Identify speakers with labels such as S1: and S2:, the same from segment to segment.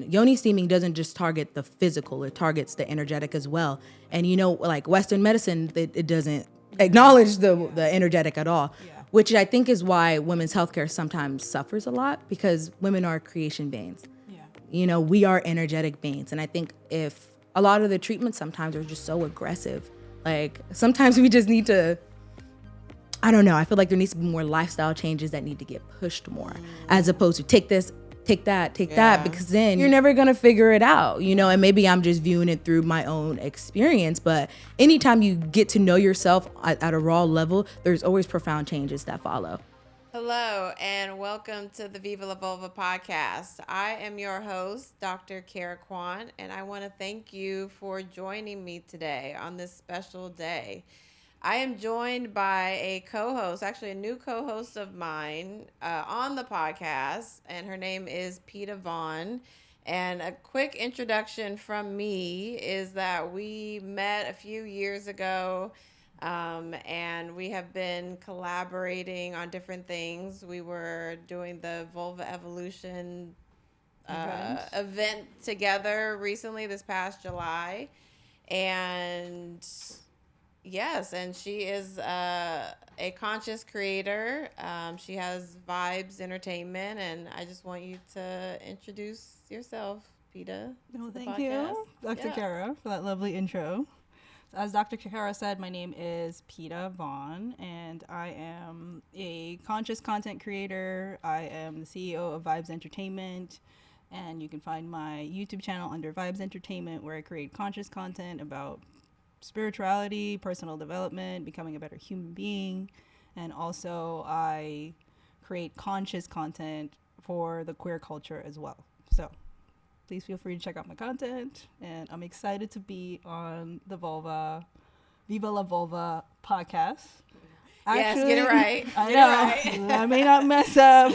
S1: And Yoni steaming doesn't just target the physical, it targets the energetic as well. And like Western medicine, it doesn't acknowledge the energetic at all, which I think is why women's healthcare sometimes suffers a lot, because women are creation beings. We are energetic beings. And I think if a lot of the treatments sometimes are just so aggressive, like sometimes we just need to, I don't know, I feel like there needs to be more lifestyle changes that need to get pushed more, as opposed to take this, take that, because then you're never gonna figure it out, and maybe I'm just viewing it through my own experience, but anytime you get to know yourself at a raw level, there's always profound changes that follow.
S2: Hello, and welcome to the Viva La Vulva podcast. I am your host, Dr. Cara Quant, and I want to thank you for joining me today on this special day. I am joined by a co-host, actually a new co-host of mine on the podcast, and her name is Peta Vaughan. And a quick introduction from me is that we met a few years ago, and we have been collaborating on different things. We were doing the Vulva Evolution event together recently this past July. And yes, and she is a conscious creator. She has Vybez Entertainment, and I just want you to introduce yourself, Peta.
S3: Well, thank you, Dr. Cara, for that lovely intro. As Dr. Cara said, my name is Peta Vaughan, and I am a conscious content creator. I am the CEO of Vybez Entertainment, and you can find my YouTube channel under Vybez Entertainment, where I create conscious content about spirituality, personal development, becoming a better human being, and also I create conscious content for the queer culture as well. So please feel free to check out my content, and I'm excited to be on the Viva La Vulva podcast.
S2: Actually, yes, get it right.
S3: I know. I may not mess up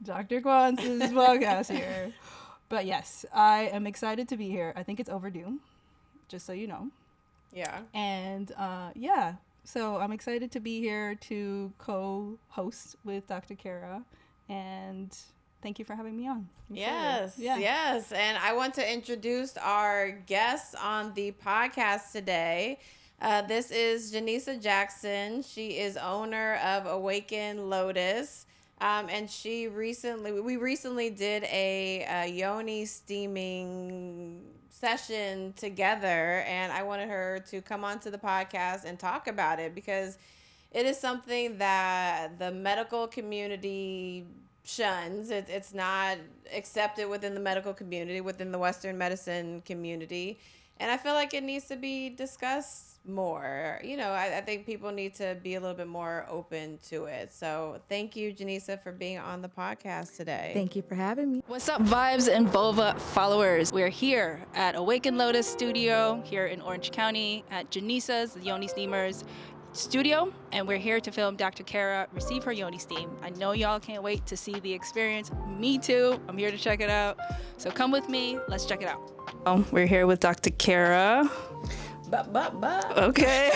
S3: Dr. Quant's podcast here. But yes, I am excited to be here. I think it's overdue, just so you know.
S2: Yeah.
S3: And so I'm excited to be here to co-host with Dr. Cara, and thank you for having me on.
S2: Yes. And I want to introduce our guest on the podcast today. This is Jenisa Jackson. She is owner of Awaken Lotus. And we recently did a Yoni Steaming session together, and I wanted her to come onto the podcast and talk about it, because it is something that the medical community shuns. It's not accepted within the medical community, within the Western medicine community, and I feel like it needs to be discussed more. I think people need to be a little bit more open to it. So thank you, Jenisa, for being on the podcast today.
S1: Thank you for having me.
S3: What's up, Vybez and Vulva followers? We're here at Awaken Lotus Studio here in Orange County at Jenisa's, the Yoni Steamers studio, and we're here to film Dr. Cara receive her Yoni Steam. I know y'all can't wait to see the experience. Me too. I'm here to check it out. So come with me. Let's check it out. We're here with Dr. Cara. Okay.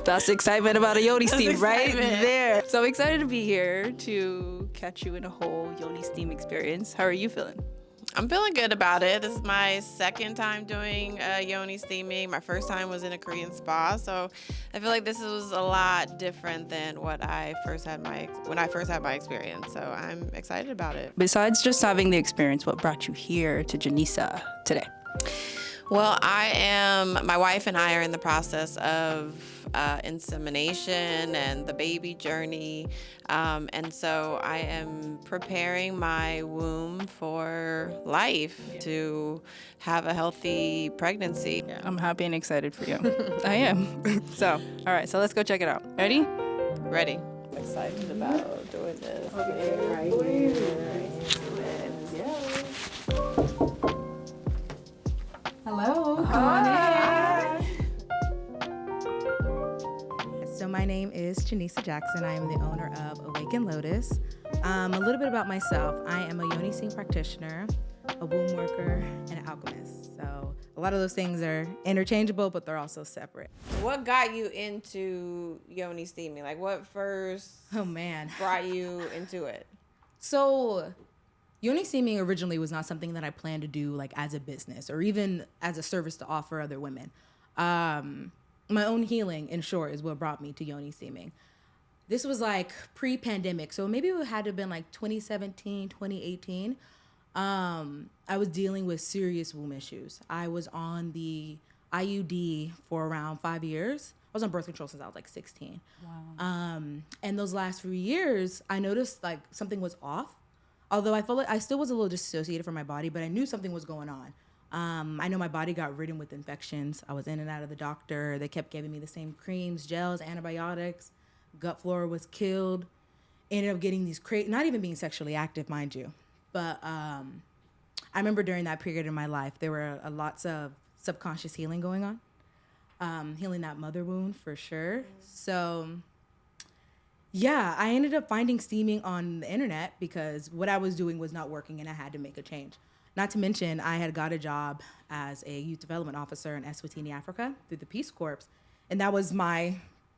S3: That's the excitement about a Yoni Steam right there. So I'm excited to be here to catch you in a whole Yoni Steam experience. How are you feeling?
S2: I'm feeling good about it. This is my second time doing Yoni Steaming. My first time was in a Korean spa, so I feel like this was a lot different than when I first had my experience. So I'm excited about it.
S3: Besides just having the experience, what brought you here to Jenisa today?
S2: Well, my wife and I are in the process of insemination and the baby journey. And so I am preparing my womb for life, to have a healthy pregnancy.
S3: Yeah. I'm happy and excited for you. I am. So, all right, so let's go check it out. Ready?
S2: Ready. I'm excited about doing this.
S1: Okay, right here. Hello.
S3: Hi.
S1: So my name is Jenisa Jackson. I am the owner of Awaken Lotus. A little bit about myself. I am a Yoni Steam Practitioner, a womb worker, and an alchemist. So a lot of those things are interchangeable, but they're also separate.
S2: What got you into Yoni Steaming? Like, what first
S1: brought
S2: you into it?
S1: So Yoni Steaming originally was not something that I planned to do like as a business or even as a service to offer other women. My own healing, in short, is what brought me to Yoni Steaming. This was like pre-pandemic, so maybe it had to have been like 2017, 2018. I was dealing with serious womb issues. I was on the IUD for around 5 years. I was on birth control since I was like 16. Wow. And those last few years, I noticed like something was off. Although I felt like I still was a little dissociated from my body, but I knew something was going on. I know my body got ridden with infections. I was in and out of the doctor. They kept giving me the same creams, gels, antibiotics. Gut flora was killed. Ended up getting these not even being sexually active, mind you. But I remember during that period in my life, there were lots of subconscious healing going on. Healing that mother wound for sure. So yeah, I ended up finding steaming on the internet because what I was doing was not working and I had to make a change. Not to mention, I had got a job as a youth development officer in Eswatini, Africa through the Peace Corps. And that was my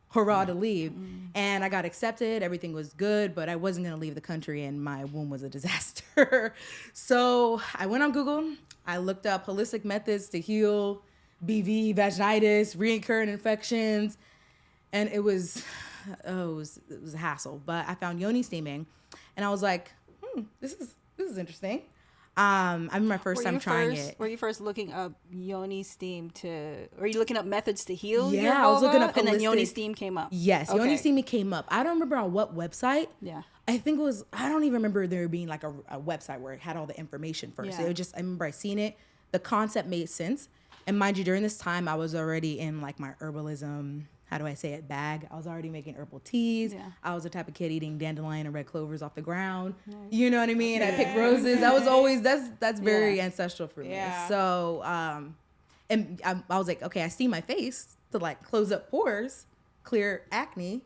S1: hurrah to leave. And I got accepted. Everything was good, but I wasn't going to leave the country and my womb was a disaster. So I went on Google. I looked up holistic methods to heal BV, vaginitis, recurrent infections. And it was a hassle, but I found Yoni Steaming, and I was like, this is interesting. I remember my first time trying it.
S3: Were you first looking up Yoni Steam were you looking up methods to heal your
S1: Yeah,
S3: vulva?
S1: I was looking up
S3: and then
S1: holistic-
S3: Yoni Steam came up.
S1: Yes,
S3: Okay.
S1: Yoni Steaming came up. I don't remember on what website.
S3: Yeah.
S1: I think it was, I don't even remember there being like a website where it had all the information first.
S3: Yeah.
S1: It was just, I remember I seen it. The concept made sense. And mind you, during this time, I was already in like my herbalism, how do I say it, bag. I was already making herbal teas.
S3: Yeah.
S1: I was the type of kid eating dandelion and red clovers off the ground. Nice. You know what I mean? I picked roses. That was always, that's very ancestral for me.
S2: Yeah.
S1: So, and I was like, okay, I steam my face to like close up pores, clear acne.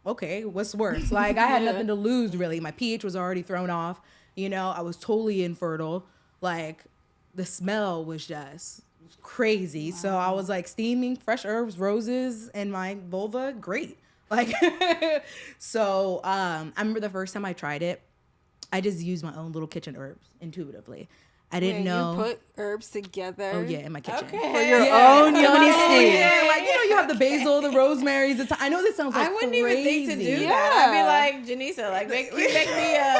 S1: Okay, what's worse? Like I had nothing to lose really. My pH was already thrown off. You know, I was totally infertile. Like the smell was just crazy. Wow. So I was like steaming fresh herbs, roses, and my vulva. Great. Like, so I remember the first time I tried it, I just used my own little kitchen herbs intuitively. I didn't know.
S3: You put herbs together.
S1: Oh yeah, in my kitchen.
S3: Okay. For your own Yoni Steam.
S1: Yeah, like you have the basil, the rosemary, I know this sounds like
S2: I wouldn't
S1: crazy.
S2: even think to do that. I'd be like, Jenisa, like make me a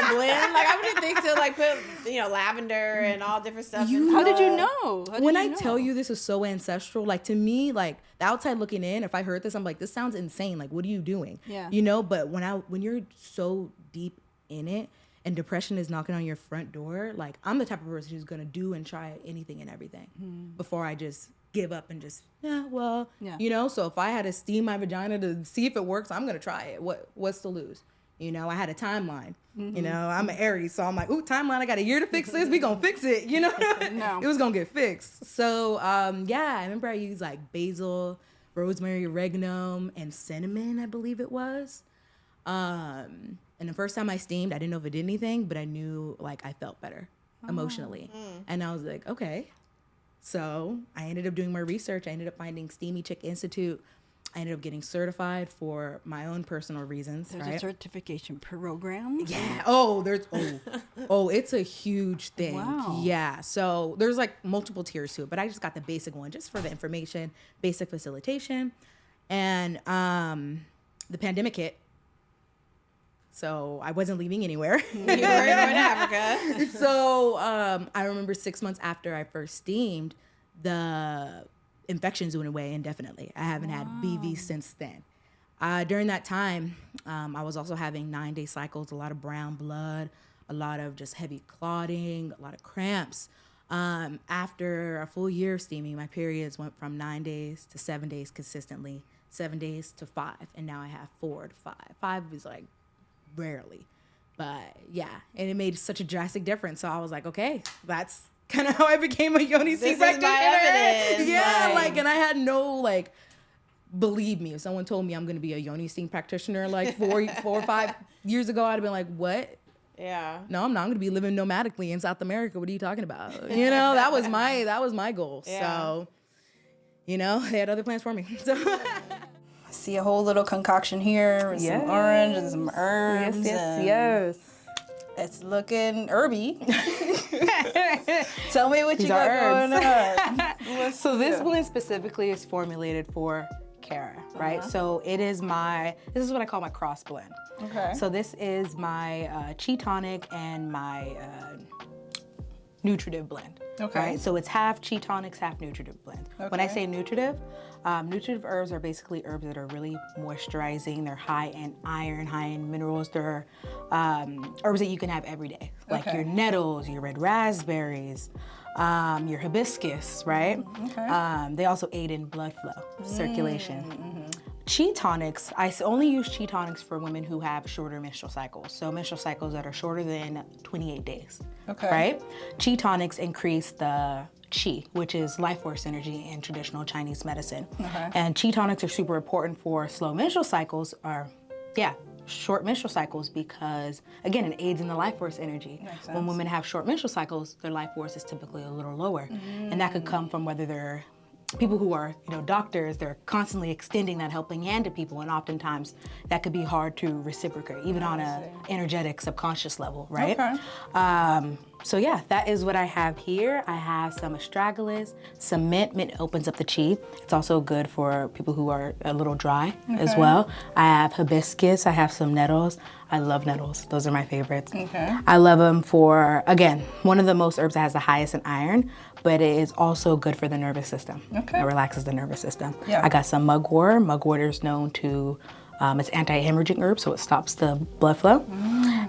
S2: blend. Like I wouldn't think to like put lavender and all different stuff.
S3: How did you know?
S1: When I tell you this is so ancestral, like to me, like the outside looking in, if I heard this, I'm like, this sounds insane. Like, what are you doing?
S3: Yeah.
S1: You know, but when you're so deep in it, and depression is knocking on your front door, like I'm the type of person who's gonna do and try anything and everything before I just give up and just you know. So if I had to steam my vagina to see if it works, I'm gonna try it. What's to lose? You know, I had a timeline. You know, I'm an Aries, so I'm like, ooh, timeline. I got a year to fix this. We gonna fix it. You know,
S3: No.
S1: It was gonna get fixed. So I remember I used like basil, rosemary, oregano, and cinnamon. I believe it was. And the first time I steamed, I didn't know if it did anything, but I knew like I felt better emotionally. And I was like, okay. So I ended up doing more research. I ended up finding Steamy Chick Institute. I ended up getting certified for my own personal reasons.
S3: There's a certification program.
S1: Yeah. It's a huge thing.
S3: Wow.
S1: Yeah. So there's like multiple tiers to it, but I just got the basic one just for the information, basic facilitation. And the pandemic hit. So I wasn't leaving anywhere.
S2: You were going to Africa.
S1: So I remember 6 months after I first steamed, the infections went away indefinitely. I haven't had BV since then. During that time, I was also having 9-day cycles, a lot of brown blood, a lot of just heavy clotting, a lot of cramps. After a full year of steaming, my periods went from 9 days to 7 days consistently, 7 days to 5, and now I have 4 to 5. 5 is like rarely, but yeah, and it made such a drastic difference. So I was like, okay, that's kind of how I became a Yoni Steam Practitioner. Yeah, like, and I had no believe me, if someone told me I'm gonna be a Yoni Steam Practitioner like 4 or 5 years ago, I'd have been like, what?
S2: Yeah.
S1: No, I'm not. I'm gonna be living nomadically in South America. What are you talking about? You know, that was my goal. Yeah. So, you know, they had other plans for me. So.
S3: See a whole little concoction here with some orange and some herbs.
S4: Yes.
S3: It's looking herby. Tell me what
S1: These
S3: you got
S1: are
S3: going on.
S1: So this blend specifically is formulated for Cara, right? So it is this is what I call my cross blend.
S3: Okay.
S1: So this is my Chi tonic and my nutritive blend.
S3: Okay.
S1: Right? So it's half Chi tonics, half nutritive blend. When I
S3: Okay.
S1: say nutritive herbs are basically herbs that are really moisturizing. They're high in iron, high in minerals. They're herbs that you can have every day, like
S3: Okay.
S1: your nettles, your red raspberries, your hibiscus, right?
S3: Okay.
S1: They also aid in blood flow, circulation. Chi tonics, I only use Chi tonics for women who have shorter menstrual cycles. So menstrual cycles that are shorter than 28 days,
S3: Okay.
S1: right? Chi tonics increase the Qi, which is life force energy in traditional Chinese medicine.
S3: Okay.
S1: And Qi tonics are super important for slow menstrual cycles, short menstrual cycles, because again, it aids in the life force energy.
S3: Makes
S1: When
S3: sense.
S1: women have short menstrual cycles, their life force is typically a little lower. And that could come from whether they're people who are, doctors, they're constantly extending that helping hand to people, and oftentimes that could be hard to reciprocate, even on a energetic subconscious level, right?
S3: Okay.
S1: So yeah, that is what I have here. I have some astragalus, some mint. Mint opens up the chi. It's also good for people who are a little dry as well. I have hibiscus. I have some nettles. I love nettles. Those are my favorites.
S3: Okay.
S1: I love them for, again, one of the most herbs that has the highest in iron, but it is also good for the nervous system.
S3: Okay.
S1: It relaxes the nervous system.
S3: Yeah.
S1: I got some mugwort. Mugwort is known to, it's anti-hemorrhaging herb, so it stops the blood flow.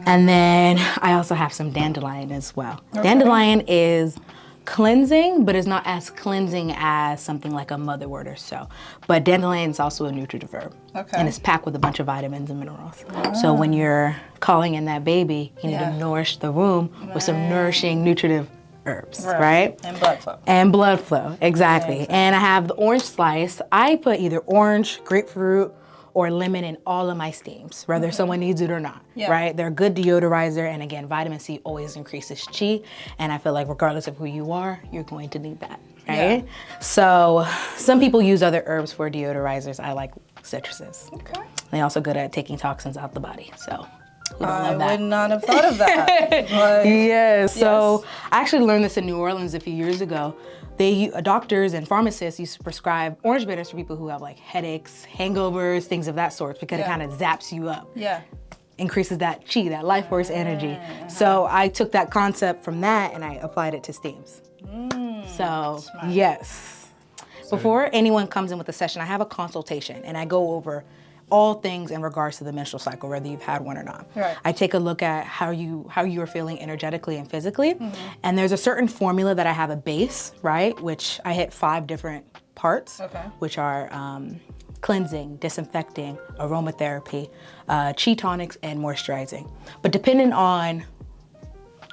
S1: And then I also have some dandelion as well.
S3: Okay.
S1: Dandelion is cleansing, but it's not as cleansing as something like a motherwort or so. But dandelion is also a nutritive herb.
S3: Okay.
S1: And it's packed with a bunch of vitamins and minerals. So when you're calling in that baby, you need to nourish the womb with some nourishing nutritive herbs, right?
S3: And blood flow.
S1: And blood flow, exactly. And I have the orange slice. I put either orange, grapefruit, or lemon in all of my steams, whether someone needs it or not, right? They're a good deodorizer, and again, vitamin C always increases chi, and I feel like regardless of who you are, you're going to need that, right? So some people use other herbs for deodorizers. I like citruses.
S3: Okay.
S1: They're also good at taking toxins out the body, so who don't
S3: I
S1: love that?
S3: would not have thought of that. But
S1: Yes. So I actually learned this in New Orleans a few years ago. Doctors and pharmacists used to prescribe orange bitters for people who have like headaches, hangovers, things of that sort, because it kind of zaps you up,
S3: yeah.
S1: increases that chi, that life force energy. So I took that concept from that and I applied it to steams. So yes. Before anyone comes in with a session, I have a consultation and I go over all things in regards to the menstrual cycle, whether you've had one or not.
S3: Right.
S1: I take a look at how you are feeling energetically and physically. And there's a certain formula that I have a base, right? Which I hit 5 different parts, which are cleansing, disinfecting, aromatherapy, chi tonics, and moisturizing. But depending on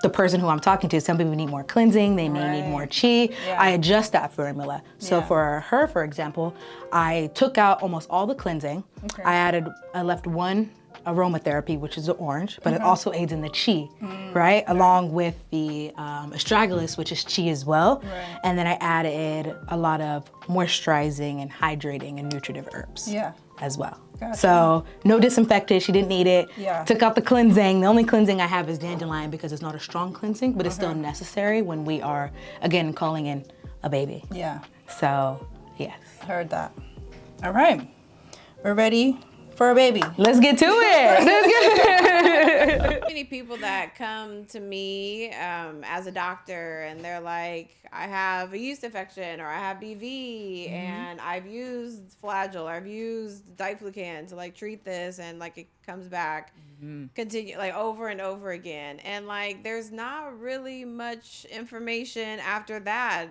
S1: the person who I'm talking to, some people need more cleansing, they may need more chi. I adjust that formula. So for her, for example, I took out almost all the cleansing. I left one aromatherapy, which is the orange, but it also aids in the chi, right? Along with the astragalus, which is chi as well. And then I added a lot of moisturizing and hydrating and nutritive herbs as well.
S3: Gotcha.
S1: So no disinfectant, she didn't need it. Took out the cleansing. The only cleansing I have is dandelion because it's not a strong cleansing, but it's still necessary when we are, again, calling in a baby.
S3: Yeah.
S1: So, yes.
S3: Heard that. All right. We're ready for a baby.
S1: Let's get to it.
S2: Many people that come to me as a doctor and they're like, I have a yeast infection or I have BV and I've used Flagyl or I've used diflucan to like treat this and like it comes back continue like over and over again, and like there's not really much information after that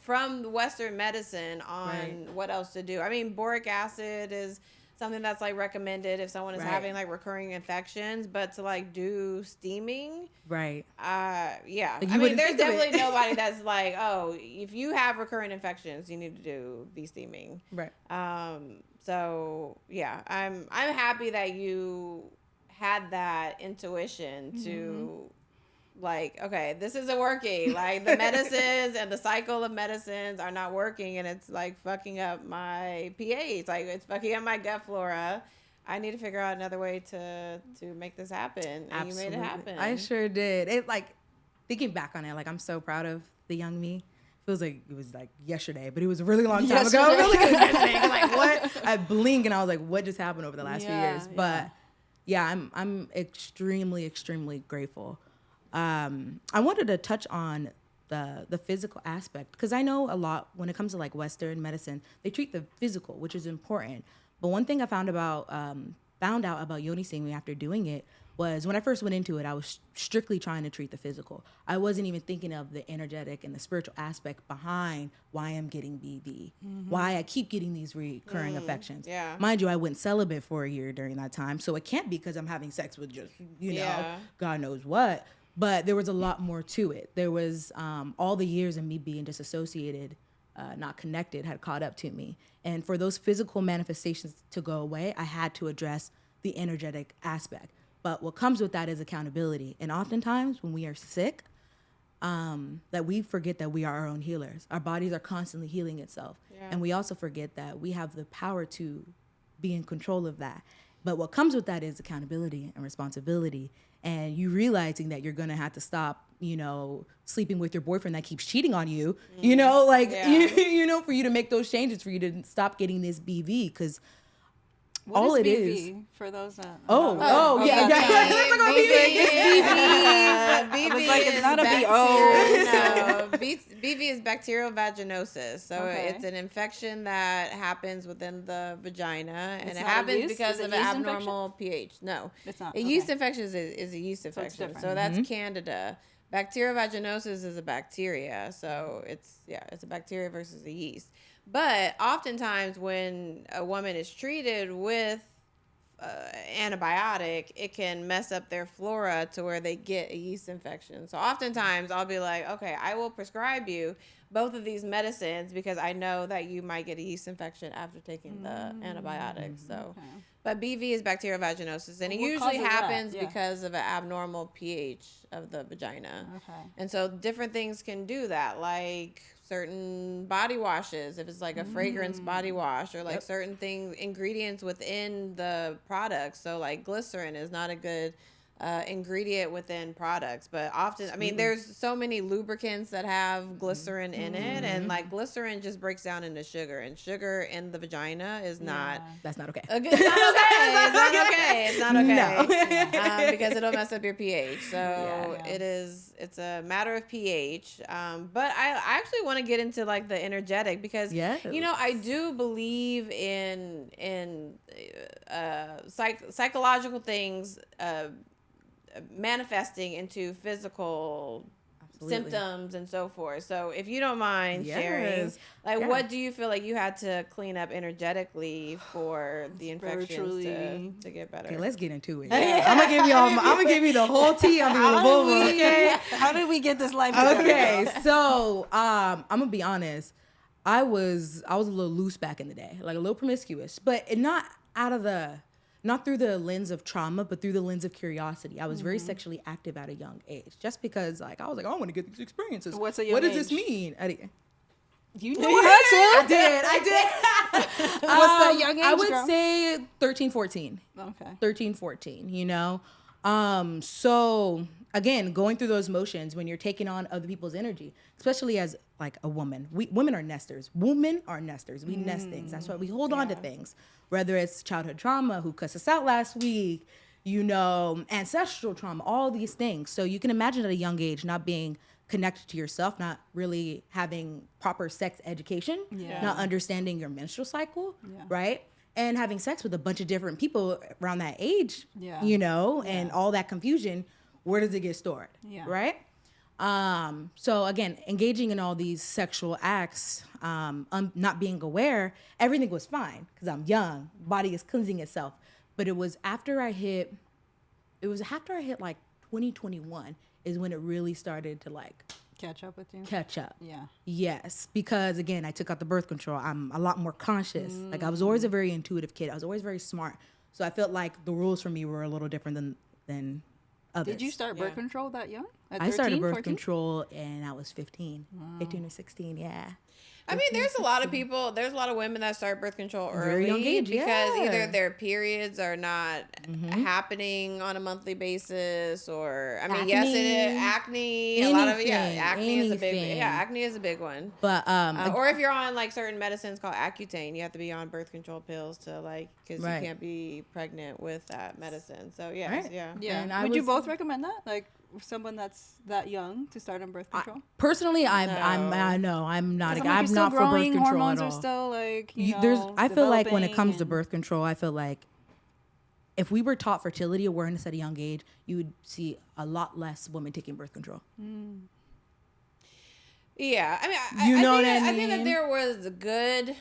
S2: from Western medicine on what else to do. I mean, boric acid is something that's like recommended if someone is having like recurring infections, but to like do steaming,
S1: Right.
S2: yeah.
S1: You
S2: I mean,
S1: wouldn't
S2: there's
S1: think of it.
S2: definitely nobody that's like, oh, if you have recurrent infections, you need to be steaming.
S1: Right.
S2: So yeah, I'm happy that you had that intuition to like, okay, this isn't working. Like the medicines and the cycle of medicines are not working, and it's like fucking up my pH. Like it's fucking up my gut flora. I need to figure out another way to make this happen. And
S1: Absolutely.
S2: you made it happen.
S1: I sure did. It like thinking back on it, like I'm so proud of the young me. Feels like it was like yesterday, but it was a really long time ago. It really was yesterday. Like what? I blink and I was like, what just happened over the last few years? But yeah, I'm extremely grateful. I wanted to touch on the physical aspect because I know a lot when it comes to like Western medicine, they treat the physical, which is important. But one thing I found out about Yoni Steaming after doing it was when I first went into it, I was strictly trying to treat the physical. I wasn't even thinking of the energetic and the spiritual aspect behind why I'm getting BV, why I keep getting these recurring affections.
S2: Yeah.
S1: Mind you, I went celibate for a year during that time, so it can't be because I'm having sex with just, God knows what. But there was a lot more to it. There was all the years of me being disassociated, not connected, had caught up to me. And for those physical manifestations to go away, I had to address the energetic aspect. But what comes with that is accountability. And oftentimes when we are sick, that we forget that we are our own healers. Our bodies are constantly healing itself. Yeah. And we also forget that we have the power to be in control of that. But what comes with that is accountability and responsibility. And you realizing that you're going to have to stop, sleeping with your boyfriend that keeps cheating on you, for you to make those changes, for you to stop getting this BV. Because all it
S3: BV,
S1: is
S3: for those that
S1: yeah.
S2: BV
S3: like, it's
S2: is
S3: not a
S2: BO. BV is bacterial vaginosis. So it's an infection that happens within the vagina, and it happens because of an abnormal pH. No,
S3: it's not.
S2: A yeast infection is a yeast infection. So that's Candida. Bacterial vaginosis is a bacteria. So it's a bacteria versus a yeast. But oftentimes when a woman is treated with antibiotic, it can mess up their flora to where they get a yeast infection. So oftentimes I'll be like, okay, I will prescribe you both of these medicines because I know that you might get a yeast infection after taking the antibiotics. So, but BV is bacterial vaginosis, and it usually happens because of an abnormal pH of the vagina. Okay. And so different things can do that, like certain body washes, if it's like a fragrance body wash, or like certain ingredients within the product. So like glycerin is not a good ingredient within products, but often, there's so many lubricants that have glycerin in it, and like glycerin just breaks down into sugar, and sugar in the vagina is not.
S1: That's not okay.
S2: It's not okay. No. Because it'll mess up your pH. So it's a matter of pH. But I actually want to get into like the energetic because I do believe in psychological things manifesting into physical symptoms and so forth. So if you don't mind sharing, what do you feel like you had to clean up energetically for the infections to get better?
S1: Okay, let's get into it. I'm gonna give you the whole tea on the vulva. Okay,
S3: how did we get this life together?
S1: Okay, so I'm gonna be honest. I was a little loose back in the day, like a little promiscuous, but not through the lens of trauma, but through the lens of curiosity. I was very sexually active at a young age, just because I was like, I want to get these experiences.
S3: What does this
S1: mean?
S3: You know what?
S1: I did.
S3: What's the young age?
S1: I would say 13, 14.
S3: Okay.
S1: 13, 14, So again, going through those motions when you're taking on other people's energy, especially as like a woman. Women are nesters. Women are nesters. We nest things. That's why we hold on to things. Whether it's childhood trauma, who cussed us out last week, ancestral trauma, all these things. So you can imagine at a young age not being connected to yourself, not really having proper sex education, not understanding your menstrual cycle, right? And having sex with a bunch of different people around that age, and all that confusion. Where does it get stored, right? So again, engaging in all these sexual acts, not being aware, everything was fine because I'm young, body is cleansing itself. But it was after I hit like 2021 is when it really started to like
S3: catch up with you.
S1: Yeah. Yes, because again, I took out the birth control. I'm a lot more conscious. Like I was always a very intuitive kid. I was always very smart. So I felt like the rules for me were a little different than others.
S3: Did you start birth control that young? At 13,
S1: I started birth
S3: 14?
S1: control and I was 15 or 16,
S2: I mean, there's a lot of women that start birth control early,
S1: Very young age,
S2: because
S1: yeah.
S2: either their periods are not happening on a monthly basis, or I mean, yes, it is acne. A lot of acne is a big acne is a big one.
S1: But
S2: or if you're on like certain medicines called Accutane, you have to be on birth control pills to like, because you can't be pregnant with that medicine. So yeah.
S3: And would you both recommend that, like someone that's that young to start on birth control?
S1: Personally, I'm not. I'm not for birth control
S3: hormones
S1: at all.
S3: are still like
S1: I feel like when it comes to birth control, I feel like if we were taught fertility awareness at a young age, you would see a lot less women taking birth control.
S2: Yeah, I mean, I think that there was good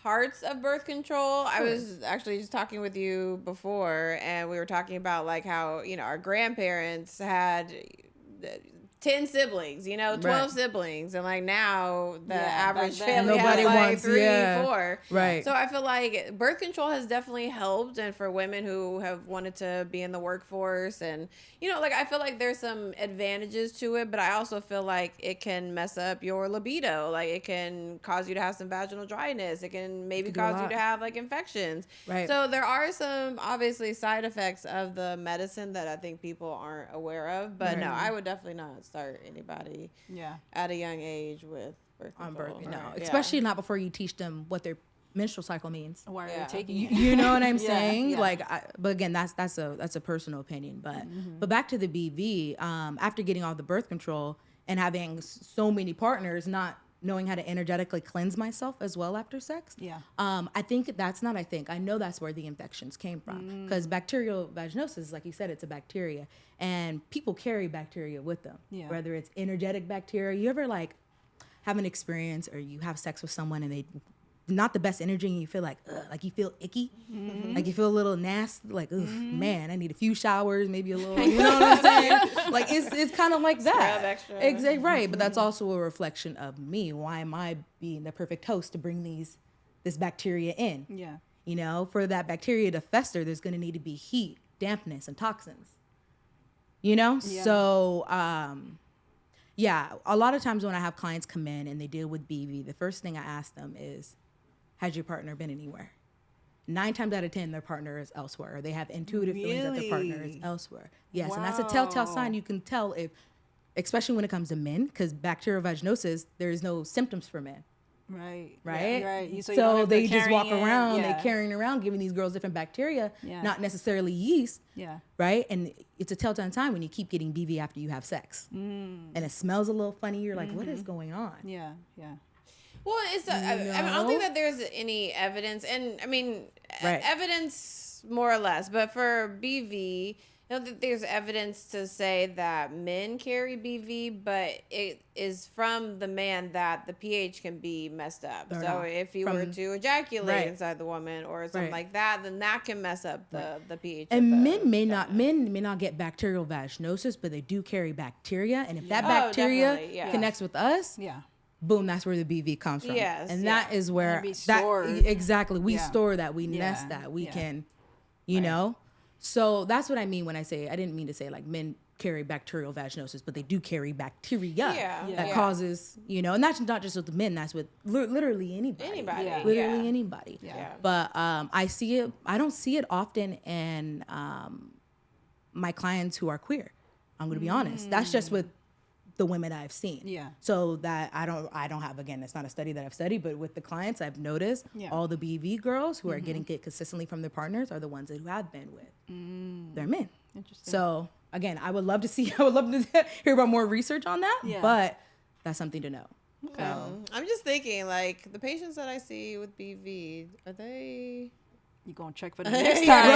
S2: parts of birth control. I was actually just talking with you before, and we were talking about like how, our grandparents had 10 siblings, 12 siblings, and like now the average family has like 3, 4.
S1: Right.
S2: So I feel like birth control has definitely helped, and for women who have wanted to be in the workforce, and like I feel like there's some advantages to it, but I also feel like it can mess up your libido. Like it can cause you to have some vaginal dryness. It can maybe cause you to have like infections.
S1: Right.
S2: So there are some obviously side effects of the medicine that I think people aren't aware of, but no, I would definitely not start anybody at a young age with birth control.
S1: Especially not before you teach them what their menstrual cycle means.
S3: Why are you taking it?
S1: You know what I'm saying? Like, but again, that's a personal opinion. But back to the BV. After getting off the birth control and having so many partners, not knowing how to energetically cleanse myself as well after sex. I know that's where the infections came from, because bacterial vaginosis, like you said, it's a bacteria, and people carry bacteria with them, whether it's energetic bacteria. You ever like have an experience, or you have sex with someone and they not the best energy, and you feel like you feel icky, like you feel a little nasty, like man, I need a few showers, maybe a little, you know what I'm saying? Like it's kind of like that. Exactly right, but that's also a reflection of me. Why am I being the perfect host to bring this bacteria in? Yeah, for that bacteria to fester, there's going to need to be heat, dampness, and toxins. So a lot of times when I have clients come in and they deal with BV, the first thing I ask them is, has your partner been anywhere? 9 times out of 10, their partner is elsewhere, or they have intuitive feelings that their partner is elsewhere. Yes, and that's a telltale sign. You can tell if, especially when it comes to men, because bacterial vaginosis, there is no symptoms for men.
S3: Right.
S1: So they just walk around, they're carrying around, giving these girls different bacteria, not necessarily yeast. Right. And it's a telltale sign when you keep getting BV after you have sex, and it smells a little funny. You're like, what is going on?
S3: Yeah.
S2: Well, I don't think that there's any evidence, and I mean, evidence more or less, but for BV, there's evidence to say that men carry BV, but it is from the man that the pH can be messed up. So if you were to ejaculate inside the woman or something like that, then that can mess up the pH.
S1: And men may not get bacterial vaginosis, but they do carry bacteria, and if that bacteria connects with us, boom, that's where the BV comes from. That is where we store that, we nest that, we can, know. So that's what I mean when I say, I didn't mean to say like men carry bacterial vaginosis, but they do carry bacteria that causes, and that's not just with men, that's with literally anybody. Anybody. But I don't see it often in my clients who are queer. I'm going to be honest. That's just with the women I've seen. So that I don't have, again, it's not a study that I've studied, but with the clients I've noticed, all the BV girls who are getting it consistently from their partners are the ones who have been with their men.
S3: Interesting.
S1: So again, I would love to hear about more research on that, but that's something to know.
S2: Okay. I'm just thinking, like, the patients that I see with BV, are they...
S3: You gonna check for the next time?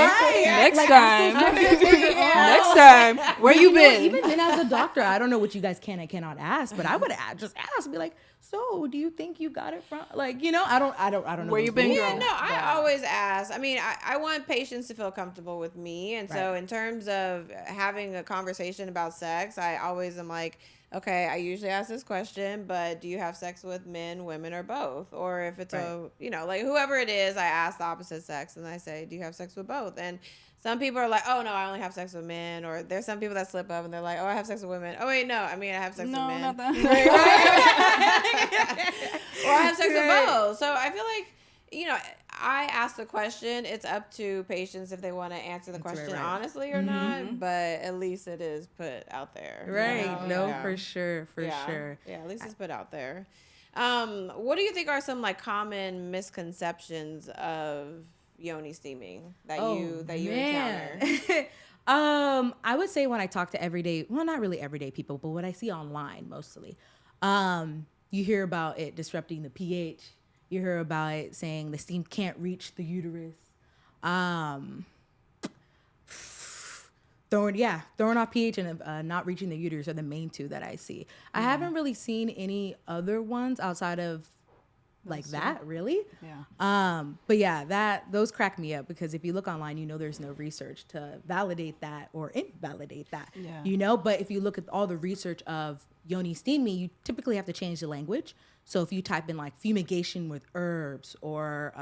S3: Next time. Where you been?
S1: Even then, as a doctor, I don't know what you guys can and cannot ask, but I would just ask, be like, so do you think you got it from? Like, I don't know.
S3: Where you been?
S2: I always ask. I mean, I want patients to feel comfortable with me, and so in terms of having a conversation about sex, I always am like, okay, I usually ask this question, but do you have sex with men, women, or both? Or if it's like whoever it is, I ask the opposite sex and I say, do you have sex with both? And some people are like, oh, no, I only have sex with men. Or there's some people that slip up and they're like, oh, I have sex with women. Oh, wait, no, I have sex with men.
S3: Not that.
S2: Or I have sex with both. So I feel like, I ask the question. It's up to patients if they want to answer the question honestly or not. But at least it is put out there.
S1: Right. For sure. For sure.
S2: Yeah, at least it's put out there. What do you think are some common misconceptions of Yoni steaming that you encounter?
S1: I would say when I talk to not really everyday people, but what I see online mostly, you hear about it disrupting the pH. You hear about it saying the steam can't reach the uterus. Throwing off pH and not reaching the uterus are the main two that I see. I haven't really seen any other ones outside of that, really.
S3: Yeah.
S1: But those crack me up because if you look online, there's no research to validate that or invalidate that.
S3: Yeah.
S1: But if you look at all the research of Yoni Steaming, you typically have to change the language. So if you type in fumigation with herbs or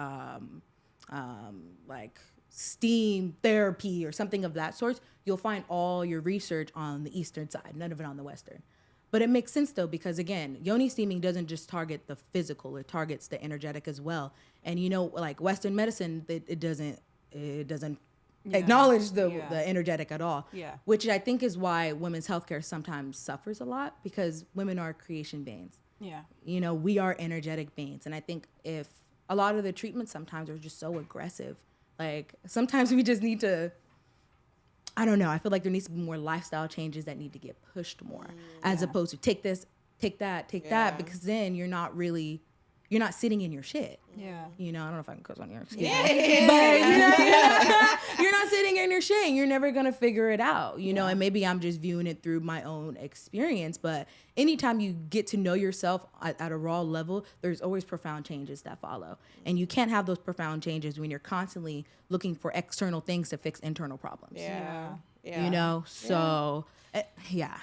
S1: steam therapy or something of that sort, you'll find all your research on the eastern side, none of it on the western. But it makes sense though, because again, Yoni steaming doesn't just target the physical, it targets the energetic as well. And Western medicine, it doesn't acknowledge the energetic at all.
S3: Yeah.
S1: Which I think is why women's healthcare sometimes suffers a lot, because women are creation beings.
S3: Yeah.
S1: We are energetic beings. And I think if a lot of the treatments sometimes are just so aggressive, sometimes we just need to, I don't know. I feel like there needs to be more lifestyle changes that need to get pushed more, as opposed to take this, take that, because then you're not sitting in your shit.
S3: Yeah.
S1: I don't know if I can cuss on your skin.
S2: Yeah.
S1: But you're not sitting in your shit and you're never going to figure it out, and maybe I'm just viewing it through my own experience. But anytime you get to know yourself at a raw level, there's always profound changes that follow. And you can't have those profound changes when you're constantly looking for external things to fix internal problems.
S2: Yeah.
S1: So yeah.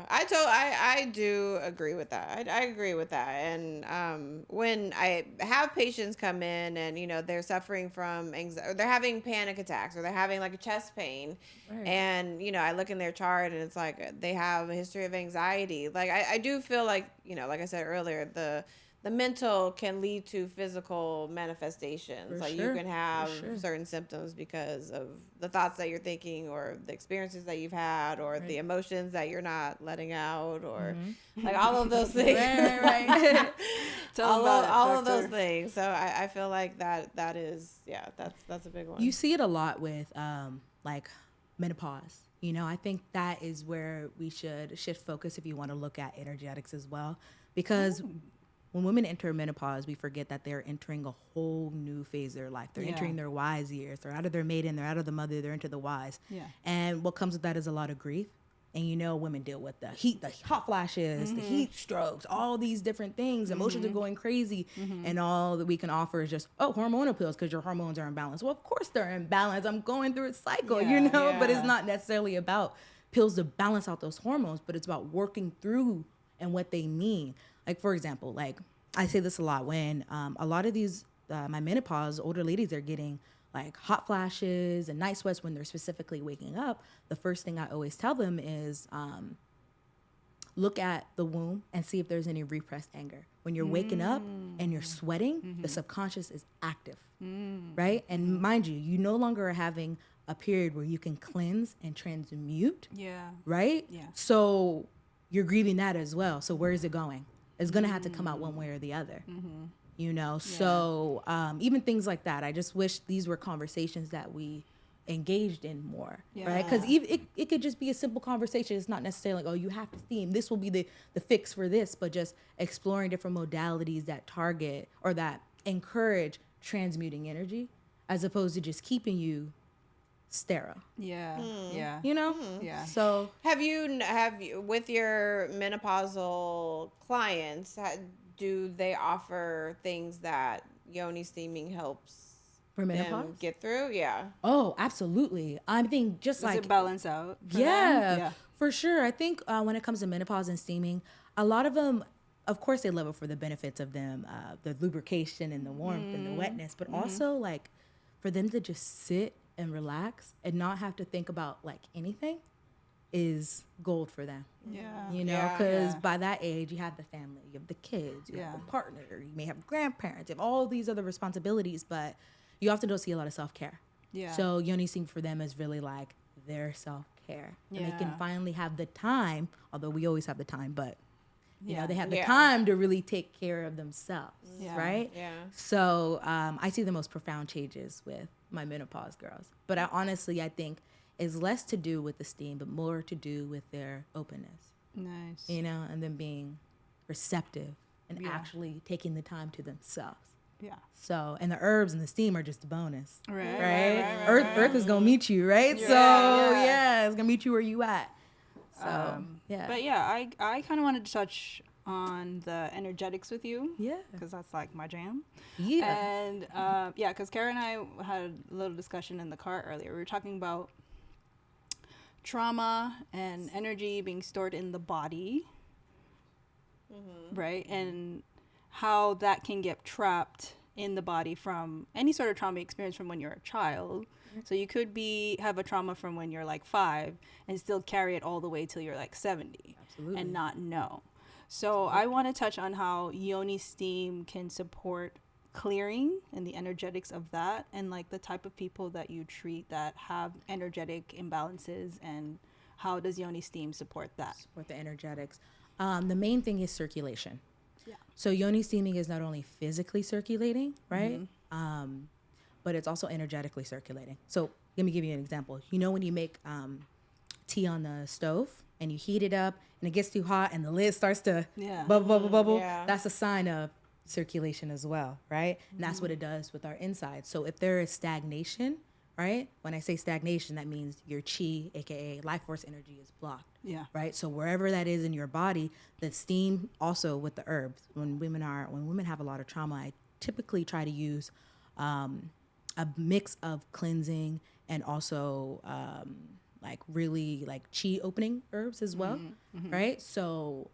S2: I do agree with that. I agree with that. And when I have patients come in and they're suffering from anxiety, or they're having panic attacks, or they're having a chest pain, and I look in their chart and it's they have a history of anxiety. I do feel like I said earlier, the mental can lead to physical manifestations. You can have certain symptoms because of the thoughts that you're thinking, or the experiences that you've had, or the emotions that you're not letting out, or all of those things.
S3: Right.
S2: all of those things. So I feel like that is, that's a big one.
S1: You see it a lot with menopause. I think that is where we should shift focus if you want to look at energetics as well, because when women enter menopause, we forget that they're entering a whole new phase of their life. They're entering their wise years. They're out of their maiden, they're out of the mother, they're into the wise.
S3: Yeah.
S1: And what comes with that is a lot of grief. And women deal with the heat, the hot flashes, the heat strokes, all these different things. Emotions are going crazy. And all that we can offer is just, hormonal pills because your hormones are imbalanced. Well, of course they're imbalanced. I'm going through a cycle, but it's not necessarily about pills to balance out those hormones, but it's about working through and what they mean. For example, I say this a lot when a lot of these, my menopause, older ladies are getting hot flashes and night sweats when they're specifically waking up. The first thing I always tell them is look at the womb and see if there's any repressed anger. When you're waking up and you're sweating, the subconscious is active, right? And mind you, you no longer are having a period where you can cleanse and transmute, right?
S3: Yeah.
S1: So you're grieving that as well. So where is it going? It's going to have to come out one way or the other, So even things like that, I just wish these were conversations that we engaged in more, right? Because it could just be a simple conversation. It's not necessarily you have to steam. This will be the fix for this, but just exploring different modalities that target or that encourage transmuting energy as opposed to just keeping you sterile.
S3: Yeah.
S2: Yeah.
S1: So
S2: have you with your menopausal clients, do they offer things that Yoni steaming helps
S1: for menopause
S2: them get through? Yeah.
S1: Oh, absolutely. I think just
S3: Does it balance out?
S1: For For sure. I think when it comes to menopause and steaming, a lot of them, of course, they love it for the benefits of them, the lubrication and the warmth and the wetness, but also like for them to just sit and relax and not have to think about like anything is gold for them.
S3: Yeah.
S1: You know, because by that age, you have the family, you have the kids, you have the partner, you may have grandparents, you have all these other responsibilities, but you often don't see a lot of self-care.
S3: Yeah.
S1: So Yoni Steam for them is really like their self-care. And they can finally have the time, although we always have the time, but you know, they have the time to really take care of themselves, right?
S2: Yeah.
S1: So I see the most profound changes with my menopause girls. But I think it's less to do with the steam, but more to do with their openness.
S3: Nice.
S1: You know, and them being receptive and actually taking the time to themselves.
S3: Yeah.
S1: So, and the herbs and the steam are just a bonus,
S3: Right.
S1: Earth is gonna meet you, right?
S3: Yeah.
S1: So
S3: Yeah.
S1: it's gonna meet you where you at. So
S3: But yeah, I kind of wanted to touch on the energetics with you.
S1: Yeah.
S3: Because that's like my jam.
S1: Yeah.
S3: And because Cara and I had a little discussion in the car earlier. We were talking about trauma and energy being stored in the body, right? And how that can get trapped in the body from any sort of trauma experience from when you're a child. So you could have a trauma from when you're like 5 and still carry it all the way till you're like 70.
S1: Absolutely.
S3: And not know. So I want to touch on how Yoni Steam can support clearing and the energetics of that, and like the type of people that you treat that have energetic imbalances, and how does Yoni Steam support that?
S1: Support the energetics. The main thing is circulation.
S3: Yeah.
S1: So Yoni steaming is not only physically circulating, right? But it's also energetically circulating. So let me give you an example. You know when you make tea on the stove and you heat it up and it gets too hot and the lid starts to bubble,
S2: Yeah.
S1: that's a sign of circulation as well, right? And that's what it does with our insides. So if there is stagnation, right? When I say stagnation, that means your chi, aka life force energy, is blocked.
S3: Yeah.
S1: Right. So wherever that is in your body, the steam also with the herbs. When women have a lot of trauma, I typically try to use a mix of cleansing and also like really like chi opening herbs as well. Right. So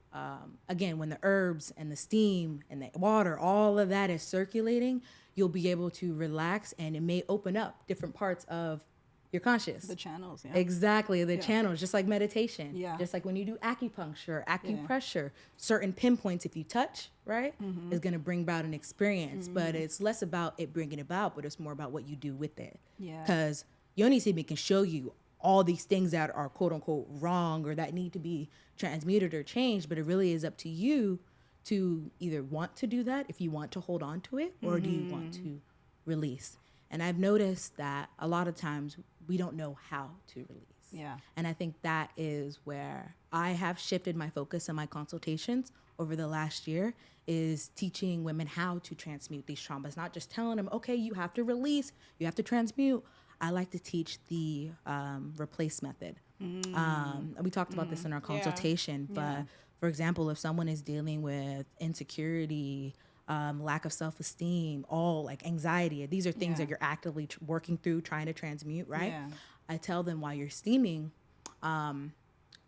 S1: again, when the herbs and the steam and the water, all of that is circulating, you'll be able to relax, and it may open up different parts of your conscious.
S3: The channels, yeah.
S1: Exactly, the channels, just like meditation.
S3: Yeah.
S1: Just like when you do acupuncture, acupressure, certain pinpoints, if you touch, right, is going to bring about an experience. But it's less about it bringing about, but it's more about what you do with it.
S3: Yeah.
S1: Because Yoni Steaming can show you all these things that are quote unquote wrong or that need to be transmuted or changed, but it really is up to you to either want to do that, if you want to hold on to it, or do you want to release? And I've noticed that a lot of times we don't know how to release.
S3: Yeah.
S1: And I think that is where I have shifted my focus in my consultations over the last year, is teaching women how to transmute these traumas, not just telling them, okay, you have to release, you have to transmute. I like to teach the replace method. We talked about this in our consultation, but for example, if someone is dealing with insecurity, lack of self-esteem, all like anxiety, these are things that you're actively working through, trying to transmute, right?
S3: Yeah.
S1: I tell them while you're steaming,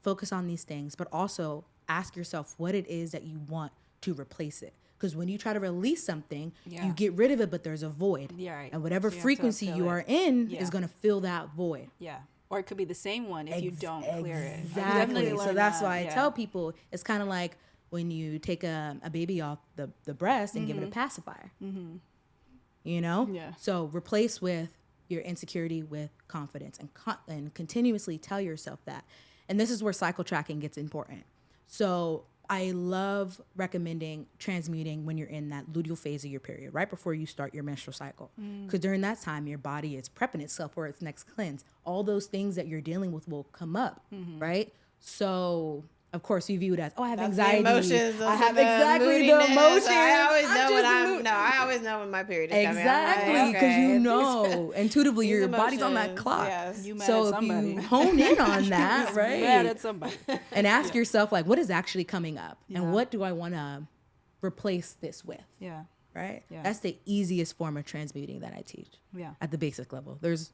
S1: focus on these things, but also ask yourself what it is that you want to replace it. Because when you try to release something, you get rid of it, but there's a void.
S3: Yeah, right.
S1: And whatever
S3: So you have to
S1: frequency
S3: fill
S1: you
S3: it.
S1: are in
S3: Yeah.
S1: is going to fill that void.
S3: Yeah. Or it could be the same one if you don't clear it. I've
S1: Exactly.
S3: definitely
S1: So
S3: learned
S1: that's
S3: that,
S1: why I tell people it's kind of like when you take a baby off the breast and give it a pacifier. You know?
S3: Yeah.
S1: So replace with your insecurity with confidence, and continuously tell yourself that. And this is where cycle tracking gets important. So I love recommending transmuting when you're in that luteal phase of your period, right before you start your menstrual cycle. Because during that time, your body is prepping itself for its next cleanse. All those things that you're dealing with will come up, right? So, of course, you view it as, oh, I have anxiety.
S2: Emotions.
S1: I have
S2: the
S1: exactly the
S2: moodiness.
S1: emotions.
S2: I always know when
S1: just
S2: I always know when my period is coming.
S1: Exactly, because you know intuitively your body's on that
S2: emotions,
S1: clock.
S2: yes.
S3: You mad
S1: So
S3: at
S1: if
S3: somebody.
S1: you hone in on that, right?
S3: Mad at somebody.
S1: And ask yourself, like, what is actually coming up? And what do I want to replace this with?
S3: Yeah.
S1: Right?
S3: Yeah.
S1: That's the easiest form of transmuting that I teach
S3: Yeah.
S1: at the basic level. There's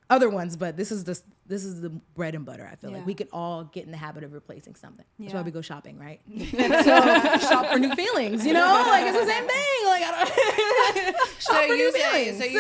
S1: other ones, but this is the bread and butter. I feel
S3: Yeah.
S1: like we could all get in the habit of replacing something. That's
S3: Yeah.
S1: why we go shopping, right? So shop for new feelings, you know? Like it's the same thing. Like I don't
S2: So you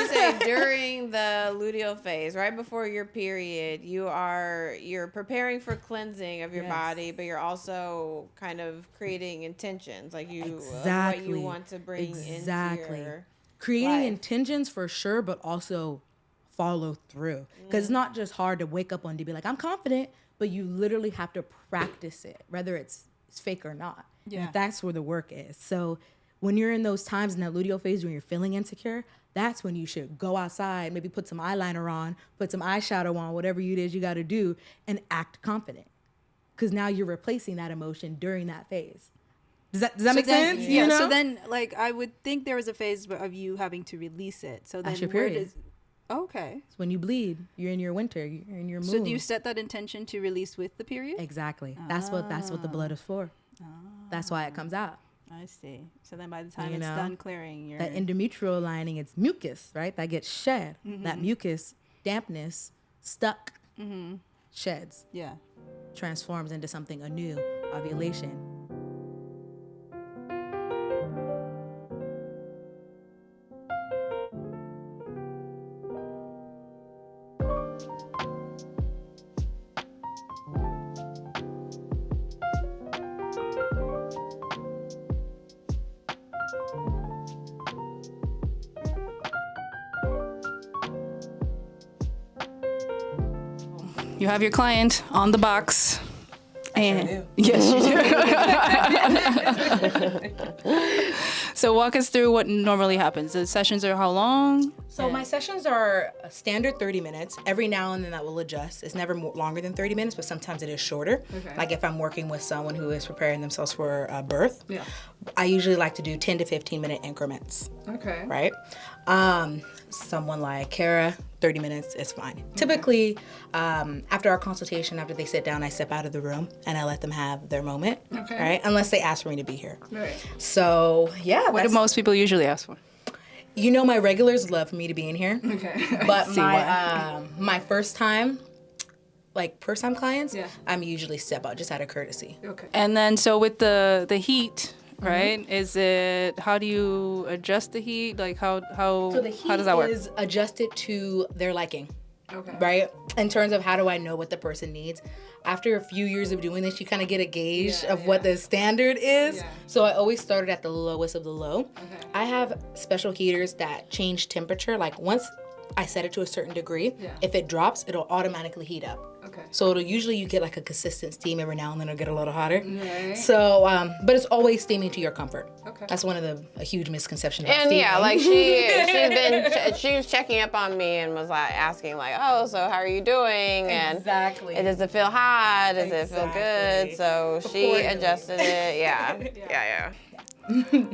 S2: say during the luteal phase, right before your period, you're preparing for cleansing of your
S1: Yes.
S2: body, but you're also kind of creating intentions, like what
S1: Exactly.
S2: you want to bring
S1: Exactly.
S2: into your
S1: creating
S2: life.
S1: intentions for sure, but also follow through. Because it's not just hard to wake up one day and be like, I'm confident, but you literally have to practice it, whether it's fake or not.
S3: Yeah.
S1: And that's where the work is. So when you're in those times in that luteal phase when you're feeling insecure, that's when you should go outside, maybe put some eyeliner on, put some eyeshadow on, whatever it is you got to do, and act confident. Because now you're replacing that emotion during that phase. Does that make sense?
S3: Yeah.
S1: You know?
S3: So then, like, I would think there was a phase of you having to release it. So then,
S1: That's your
S3: where
S1: period.
S3: does? Okay.
S1: When you bleed, you're in your winter, you're in your moon.
S3: So do you set that intention to release with the period?
S1: Exactly. That's what the blood is for. That's why it comes out.
S3: I see. So then, by the time
S1: You
S3: it's
S1: know,
S3: done clearing, you're
S1: That endometrial lining, it's mucus, right? That gets shed. That mucus, dampness, stuck, sheds,
S3: yeah.
S1: transforms into something anew, ovulation.
S3: You have your client on the box. And
S1: do.
S3: yes, you do. So walk us through what normally happens. The sessions are how long?
S1: So my sessions are a standard 30 minutes. Every now and then that will adjust. It's never longer than 30 minutes, but sometimes it is shorter.
S3: Okay.
S1: Like if I'm working with someone who is preparing themselves for birth,
S3: Yeah.
S1: I usually like to do 10 to 15 minute increments,
S3: Okay.
S1: right? Someone like Cara, 30 minutes is fine. Typically, after our consultation, after they sit down, I step out of the room and I let them have their moment,
S3: Okay.
S1: right? Unless they ask for me to be here.
S3: Right.
S1: So yeah,
S3: What do most people usually ask for?
S1: you know, my regulars love for me to be in here.
S3: Okay.
S1: But
S3: See
S1: my first time clients,
S3: Yeah.
S1: I'm usually step out just out of courtesy.
S3: Okay. And then so with the heat, right? Is it, how do you adjust the heat? Like how
S1: So the heat
S3: how does that work?
S1: is adjusted to their liking,
S3: Okay.
S1: right? In terms of how do I know what the person needs. After a few years of doing this, you kind of get a gauge of what the standard is.
S3: Yeah.
S1: So I always started at the lowest of the low.
S3: Okay.
S1: I have special heaters that change temperature. Like once I set it to a certain degree,
S3: Yeah.
S1: if it drops, it'll automatically heat up.
S3: Okay.
S1: So it'll usually you get like a consistent steam every now and then it'll get a little hotter.
S3: Right.
S1: So, but it's always steaming to your comfort.
S3: Okay.
S1: That's one of a huge misconception about
S2: And
S1: steaming.
S2: yeah, like she was checking up on me and was like asking like, oh, so how are you doing?
S1: Exactly.
S2: And does it feel hot? Does it feel good?
S1: Exactly.
S2: So she
S1: Before you-
S2: adjusted it. Yeah.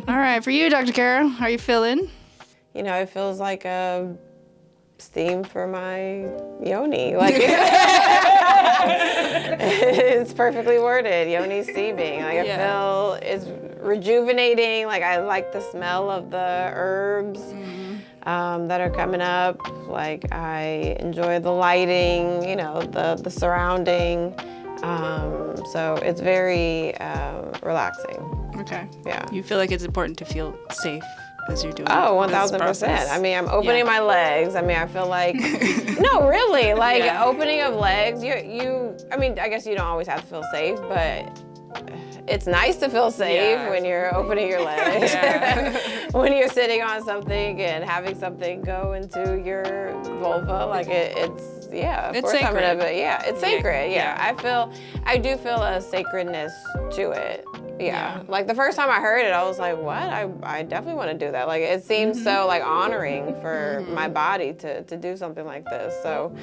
S3: All right, for you, Dr. Cara, how are you feeling?
S2: You know, it feels like a steam for my yoni. Like it's perfectly worded. Yoni steaming. Like I feel it's rejuvenating. Like I like the smell of the herbs that are coming up. Like I enjoy the lighting. You know, the surrounding. So it's very relaxing.
S3: Okay.
S2: Yeah.
S3: You feel like it's important to feel safe as you're doing
S2: Oh,
S3: this
S2: 1000%.
S3: process.
S2: I mean, I'm opening
S3: Yeah.
S2: my legs. I mean, I feel like, no, really, like
S3: Yeah.
S2: opening of legs, I mean, I guess you don't always have to feel safe, but it's nice to feel safe
S3: Yeah,
S2: when you're opening your legs.
S3: Yeah.
S2: When you're sitting on something and having something go into your vulva, like it's of
S3: It's
S2: course I'm
S3: sacred.
S2: gonna, it's sacred.
S3: Yeah.
S2: I do feel a sacredness to it. Yeah.
S3: Yeah.
S2: Like the first time I heard it, I was like, what? I definitely want to do that. Like it seems so like honoring for my body to do something like this. So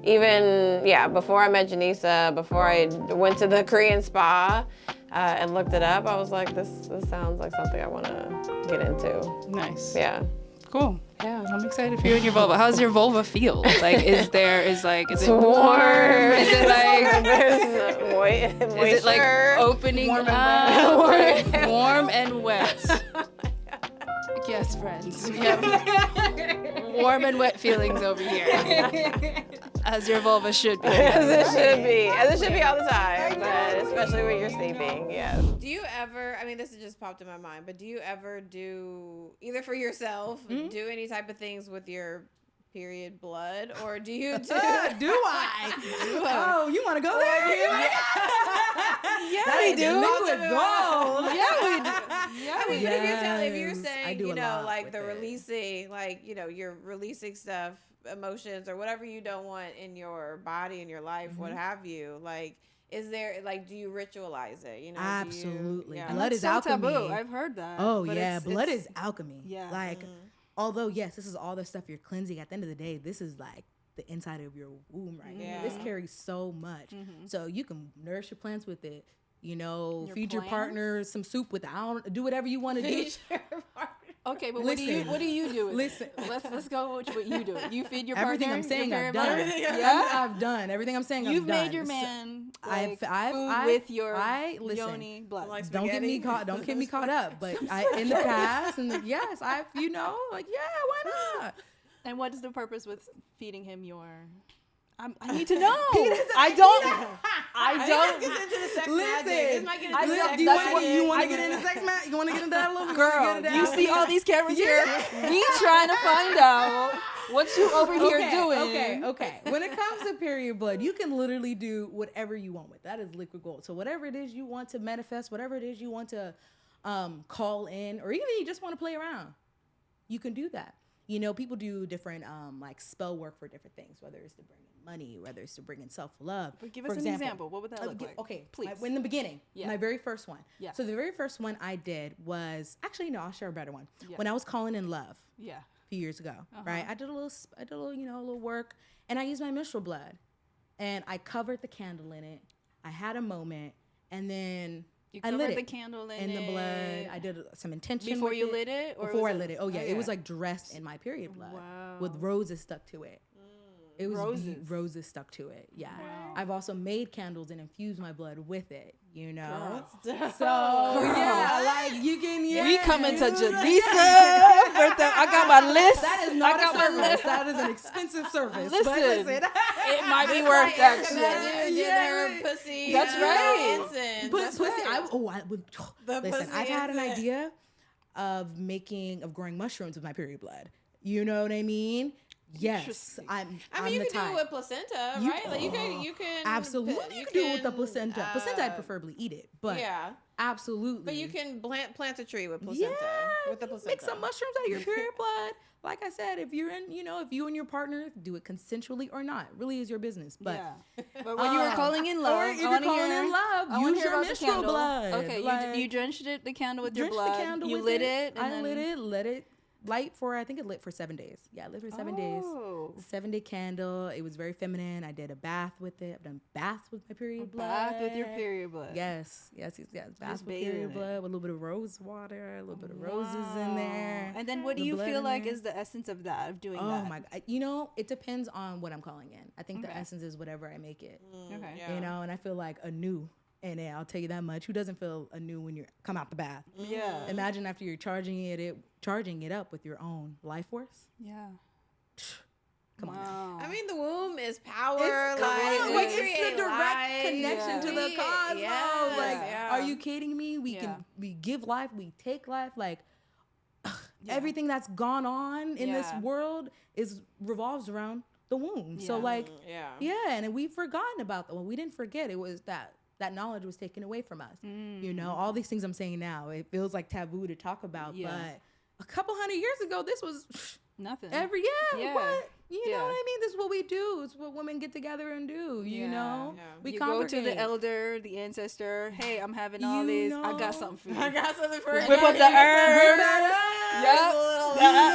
S2: even, before I met Jenisa, before I went to the Korean spa and looked it up, I was like, this sounds like something I want to get into.
S3: Nice.
S2: Yeah.
S3: Cool.
S2: Yeah.
S3: I'm excited for you and your vulva. How's your vulva feel? Like, is it
S2: warm.
S3: Is it like,
S2: There's
S3: is it like opening up? Warm and wet. Yes, friends. We have warm and wet feelings over here. As your vulva should be.
S2: As it should be. As it should be all the time, but especially when you're sleeping, yes. Do you ever, I mean, this has just popped in my mind, but do you ever do, either for yourself, do any type of things with your period blood, or do you do?
S1: Do I? Oh, you want to go there?
S3: Yeah, we do.
S1: Liquid gold.
S3: Yeah, we do.
S2: I mean, but if you're
S1: Yes, I
S2: saying,
S1: do
S2: you
S1: a
S2: know,
S1: lot
S2: like
S1: with
S2: the
S1: it.
S2: releasing, like, you know, you're releasing stuff, emotions, or whatever you don't want in your body, in your life, what have you, like, is there, like, do you ritualize it? You know,
S1: Absolutely.
S2: Do you,
S1: Blood is
S3: so
S1: alchemy.
S3: taboo. I've heard that.
S1: Oh
S3: but
S1: yeah, blood
S3: it's
S1: is alchemy.
S3: Yeah.
S1: Like, although yes, this is all the stuff you're cleansing. At the end of the day, this is like the inside of your womb, right?
S2: Yeah.
S1: This carries so much. So you can nourish your plants with it. You know,
S3: Your
S1: feed your
S3: plants?
S1: partner some soup with it. I don't do whatever you want to do.
S2: feed your partner?
S3: Okay, but
S1: Listen.
S3: what do you do? With
S1: Listen.
S3: it? Let's go with what you do. You feed your
S1: Everything
S3: partner.
S1: I'm saying,
S3: your
S1: I've
S3: period
S1: done.
S3: blood? Yeah.
S1: I've done everything I'm saying.
S3: You've
S1: I've done.
S3: made your
S1: So-
S3: man
S1: I've
S3: food with your
S1: listen,
S3: Yoni blood.
S2: Like
S1: Don't get me
S2: spaghetti?
S1: caught. Don't get me caught up. But in the past, and yes, I've like why not?
S3: And what is the purpose with feeding him your? I need to know. I don't. I don't.
S2: This gets into the sex
S1: Listen,
S2: magic. This might get into the
S3: listen,
S2: sex
S1: Do you
S3: that's
S1: want,
S3: what-
S1: you want
S3: I
S1: to get
S3: get-
S1: into sex match? You want to get into that a little bit?
S3: Girl,
S1: Get
S3: you
S1: into
S3: see
S1: that?
S3: all these cameras here? We trying to find out what you over here doing.
S1: Okay. When it comes to period blood, you can literally do whatever you want with that. Is liquid gold. So whatever it is you want to manifest, whatever it is you want to call in, or even you just want to play around, you can do that. You know, people do different like spell work for different things, whether it's to bring in money, whether it's to bring in self-love.
S3: But give
S1: For
S3: us an example. What would that look like?
S1: Okay,
S3: please.
S1: in the beginning,
S3: Yeah.
S1: my very first one.
S3: Yeah.
S1: So the very first one I did was actually no, I'll share a better one.
S3: Yeah.
S1: When I was calling in love
S3: Yeah.
S1: a few years ago, right? I did a little, a little work, and I used my menstrual blood, and I covered the candle in it. I had a moment, and then
S3: You
S1: I
S3: covered
S1: lit
S3: the
S1: it
S3: candle
S1: in the blood. I did some intention
S3: before
S1: with
S3: you
S1: it.
S3: lit it, or
S1: Before
S3: was
S1: I lit it. Oh yeah,
S3: okay.
S1: it was like dressed in my period blood with
S3: Wow.
S1: roses stuck to it. It was
S3: Roses.
S1: roses stuck to it. Yeah.
S3: Wow.
S1: I've also made candles and infused my blood with it. You know.
S2: Girl.
S1: So yeah, like you can. Yeah,
S3: We coming to
S1: you know.
S3: Janisa birthday. I got my list.
S1: That is not
S3: I got
S1: a
S3: my
S1: service.
S3: list.
S1: That is an expensive service.
S3: Listen,
S1: But listen.
S3: It might be worth that shit.
S2: Imagine did
S1: Yeah.
S2: her pussy.
S3: That's right.
S2: Incense.
S1: But
S2: That's
S1: pussy,
S2: right.
S1: I would.
S2: The
S1: Listen,
S2: pussy
S1: I've had an
S2: incense.
S1: idea of growing mushrooms with my period blood. You know what I mean? Yes,
S3: Interesting.
S2: I
S1: I'm
S2: mean, you
S1: the
S2: can
S1: type.
S2: do it with placenta,
S1: You-
S2: right? Like you can
S1: Absolutely, you can do it with the placenta. Placenta, I'd preferably eat it, but
S2: yeah.
S1: absolutely.
S2: But you can plant a tree with placenta.
S1: Yeah,
S2: With the placenta.
S1: make some mushrooms out of your period blood. Like I said, if you're in, if you and your partner do it consensually or not, really is your business. But
S3: yeah. But when you were calling in love,
S1: or if you're calling in love, use your menstrual blood.
S3: Okay,
S1: Like,
S3: you drenched the candle with your
S1: drench
S3: blood.
S1: the candle
S3: You
S1: with
S3: lit it. And
S1: I
S3: then,
S1: lit it. Let it light for. I think it lit for 7 days. Yeah, it lit for 7 days.
S3: Oh.
S1: 7-day candle. It was very feminine. I did a bath with it. I've done baths with my period blood.
S3: Bath with your period blood.
S1: Yes. Bath with
S3: bathing
S1: period
S3: in it.
S1: blood with a little bit of rose water, a little bit of roses in there.
S3: And then what do
S1: the
S3: you
S1: blood
S3: feel
S1: in
S3: like
S1: there.
S3: is the essence of that, of doing
S1: Oh
S3: that?
S1: my god! It depends on what I'm calling in. I think the
S3: Okay.
S1: essence is whatever I make it.
S3: Okay.
S2: Yeah.
S1: And I feel like anew in it. I'll tell you that much. Who doesn't feel anew when you come out the bath?
S3: Yeah.
S1: Imagine after you're charging it up with your own life force.
S3: Yeah.
S1: Come on.
S3: Wow.
S2: I mean, the womb is power.
S1: It's, come on,
S2: we
S1: like, it's
S2: create
S1: the direct
S2: life.
S1: connection to the
S2: We-
S1: cosmos.
S2: yes,
S1: Like,
S2: yeah.
S1: are you kidding me? We give life, we take life. Like, everything that's gone on in this
S3: Yeah.
S1: world revolves around the womb. So
S3: Yeah.
S1: like,
S2: Yeah.
S1: and we've forgotten about that. Well, we didn't forget. It was that knowledge was taken away from us. All these things I'm saying now, it feels like taboo to talk about,
S3: Yeah.
S1: but a couple hundred years ago, this was
S3: Nothing.
S1: what? You know
S3: Yeah.
S1: what I mean? This is what we do. It's what women get together and do, you
S3: Yeah.
S1: know?
S2: Yeah.
S1: We
S3: you go to the
S1: congregate.
S3: elder, the ancestor. Hey, I'm having all
S1: You
S3: these. I
S1: know.
S3: got something for you.
S2: I got something for you.
S3: Whip up the
S1: Whip
S3: herbs.
S1: that up.
S3: Yep.
S2: A little-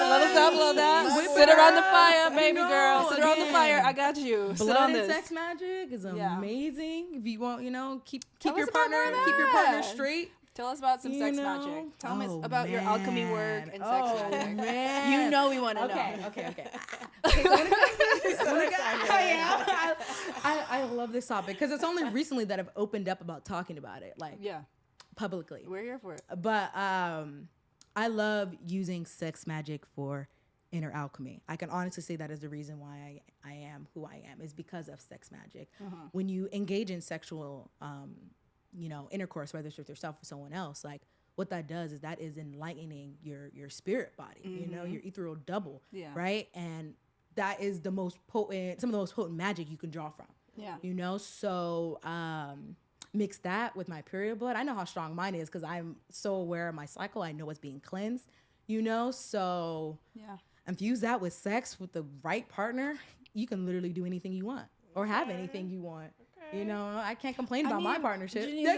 S3: Little stuff, little that.
S1: Whip
S3: Sit
S1: it
S3: around the
S1: up.
S3: fire, baby
S1: No,
S3: girl. Sit around the
S1: again.
S3: fire. I got you. Sit
S1: Blood
S3: on
S1: and
S3: this.
S1: sex magic is
S3: Yeah.
S1: amazing. If you want, keep
S3: Tell
S1: your
S3: us about
S1: partner
S3: more of
S1: keep your partner
S3: that.
S1: straight.
S3: Tell us about some
S1: You
S3: sex
S1: know?
S3: magic. Tell me
S1: Oh,
S3: about your alchemy work
S1: man.
S3: and sex
S1: Oh,
S3: magic.
S1: man.
S3: You know we want to know.
S1: Okay. Okay, so when it comes to I love this topic because it's only recently that I've opened up about talking about it, like
S3: Yeah,
S1: publicly.
S3: we're here for it.
S1: But I love using sex magic for inner alchemy. I can honestly say that is the reason why I am who I am, is because of sex magic. When you engage in sexual, intercourse, whether it's with yourself or someone else, like what that does is that is enlightening your spirit body, your ethereal double, right? And that is some of the most potent magic you can draw from. Yeah. So mix that with my period blood. I know how strong mine is because I'm so aware of my cycle. I know what's being cleansed, so infuse that with sex with the right partner. You can literally do anything you want or have anything you want. I can't complain about my partnership.
S3: Jenisa,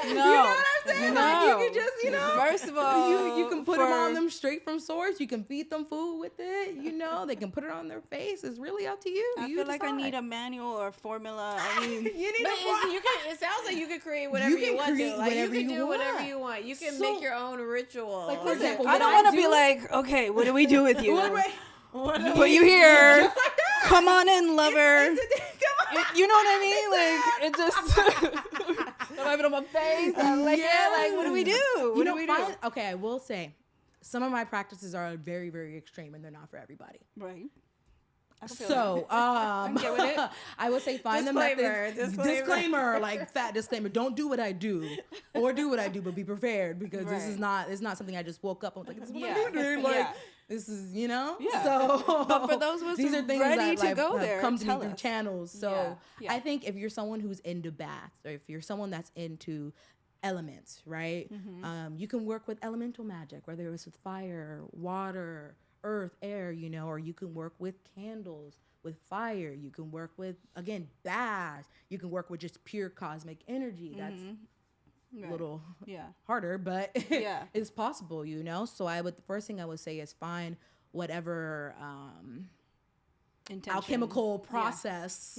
S1: No.
S3: You
S1: You know what I'm saying?
S3: No.
S1: Like, you can just,
S3: First of all,
S1: you can put them on them straight from source. You can feed them food with it. They can put it on their face. It's really up to you.
S3: I feel like I need a manual or formula.
S1: you need
S2: it sounds like you can create whatever you want to. Like you can do whatever you want. You can make your own ritual.
S1: Like, for example,
S3: I don't want to be like, okay, what do we do with you? Put you here.
S1: Just like that.
S3: Come on in, lover. You know what I mean? Like, it just I'm having on my face. I'm like, what do we do? What do we do?
S1: Okay, I will say, some of my practices are very, very extreme, and they're not for everybody.
S3: Right.
S1: So,
S3: get with it.
S1: I would say find the methods. Disclaimer, like fat disclaimer. Don't do what I do, or do what I do, but be prepared because this is not. It's not something I just woke up and was like, this is what I'm doing. Like, this is, So,
S3: but for those of us
S1: these are things
S3: ready
S1: that
S3: to go there,
S1: come to me through channels. So,
S3: Yeah.
S1: I think if you're someone who's into baths, or if you're someone that's into elements, right? You can work with elemental magic, whether it's with fire, water, earth, air, or you can work with candles, with fire. You can work with, again, baths. You can work with just pure cosmic energy. That's a little harder, but it's possible, So the first thing I would say is find whatever alchemical process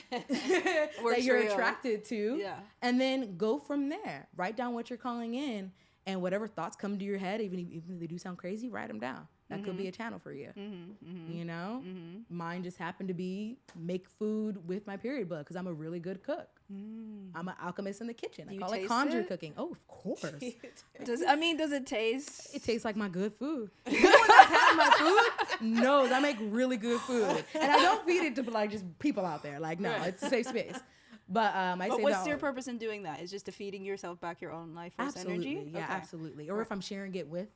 S1: that you're attracted to, and then go from there. Write down what you're calling in, and whatever thoughts come to your head, even if they do sound crazy, write them down. That could be a channel for you. Mine just happened to be make food with my period blood because I'm a really good cook. I'm an alchemist in the kitchen. I call it conjure cooking. Oh, of course.
S3: Does it taste?
S1: It tastes like my good food. Anyone that's had my food knows I make really good food, and I don't feed it to like just people out there. Like, no, it's a safe space. But
S3: But what's your purpose in doing that? Is just to feeding yourself back your own life force energy?
S1: Yeah, absolutely. Or if I'm sharing it with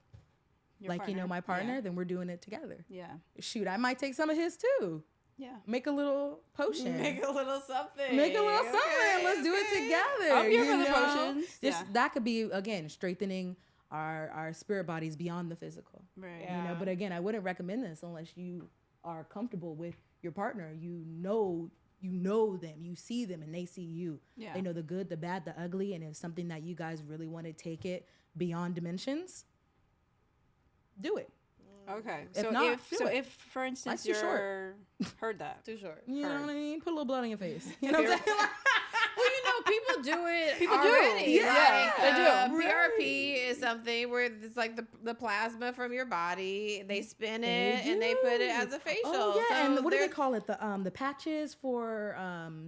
S1: my partner, then we're doing it together. Yeah. Shoot, I might take some of his too. Yeah. Make a little potion.
S2: Make a little something.
S1: Let's do it together.
S3: I'm here for the potions.
S1: That could be, again, strengthening our spirit bodies beyond the physical.
S3: Right.
S1: Yeah. But again, I wouldn't recommend this unless you are comfortable with your partner. You know them, you see them, and they see you. Yeah. They know the good, the bad, the ugly, and if it's something that you guys really want to take it beyond dimensions, do it.
S3: Okay. If for instance heard that.
S2: Too short.
S1: You know what I mean? Put a little blood on your face. You know what I'm saying?
S2: Well, people do it already.
S3: Yeah, they do.
S2: PRP is something where it's like the plasma from your body. They spin it and they put it as a facial.
S1: Oh, yeah. So and what do they call it? The patches for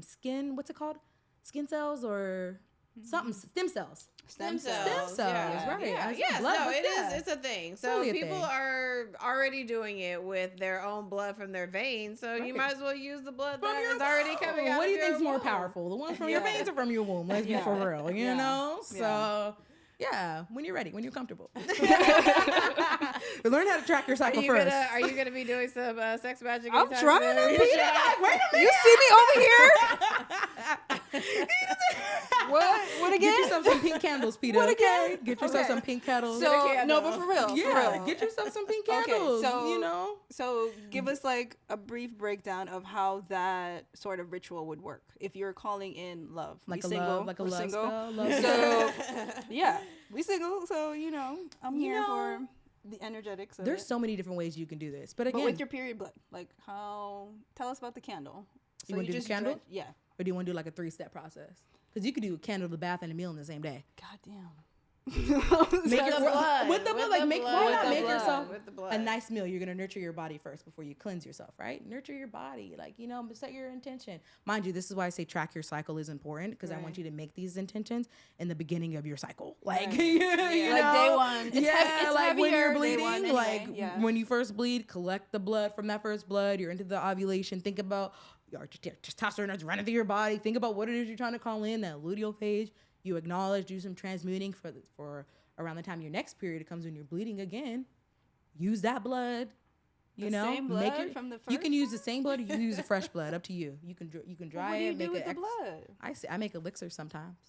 S1: skin. What's it called? Skin cells or something? Stem cells.
S2: Stem cells,
S1: right?
S2: Yeah. No, it is. It's a thing. So people are already doing it with their own blood from their veins. So you might as well use the blood that is already coming out.
S1: What do you think's more powerful, the one from your veins or from your womb? Let's be for real, you know. So. Yeah, when you're ready, when you're comfortable. Learn how to track your cycle first.
S2: Are you gonna be doing some sex magic?
S3: I'm trying to.
S1: Wait a minute.
S3: You see me over here? What again?
S1: Get yourself some pink candles, Peta.
S3: What again?
S1: Get yourself some pink candles.
S3: So no, but for real.
S1: Get yourself some pink candles.
S3: So So give us like a brief breakdown of how that sort of ritual would work if you're calling in love.
S1: Like
S3: we
S1: a
S3: single,
S1: love, like a
S3: we're
S1: love
S3: single.
S1: spell. Love
S3: So yeah, we single. So I'm here for the energetics of
S1: There's
S3: it.
S1: so many different ways you can do this, but again,
S3: But with your period blood, like how? Tell us about the candle.
S1: You want to do the candle?
S3: Yeah.
S1: Or do you want to do like a 3-step process? Because you could do a candle, the bath, and a meal in the same day.
S3: God damn.
S1: Make it
S2: blood.
S1: with the blood. Like make why
S2: With
S1: not
S2: the
S1: make
S2: blood.
S1: yourself
S2: With the blood.
S1: a nice meal? You're gonna nurture your body first before you cleanse yourself, right? Nurture your body, like set your intention. Mind you, this is why I say track your cycle is important because I want you to make these intentions in the beginning of your cycle, like you know,
S3: like day one.
S1: It's like when you're
S3: heavier, day
S1: bleeding,
S3: one anyway.
S1: like when you first bleed, collect the blood from that first blood. You're into the ovulation. Think about your testosterone is running through your body. Think about what it is you're trying to call in that luteal phase. You acknowledge, do some transmuting for around the time your next period comes when you're bleeding again. Use that blood.
S3: Same blood
S1: make it
S3: from the
S1: You
S3: first
S1: can use the same blood or you can use the fresh blood. Up to you. You can dry
S3: what do you
S1: it.
S3: do
S1: Make
S3: with
S1: it
S3: the blood?
S1: I make elixir sometimes.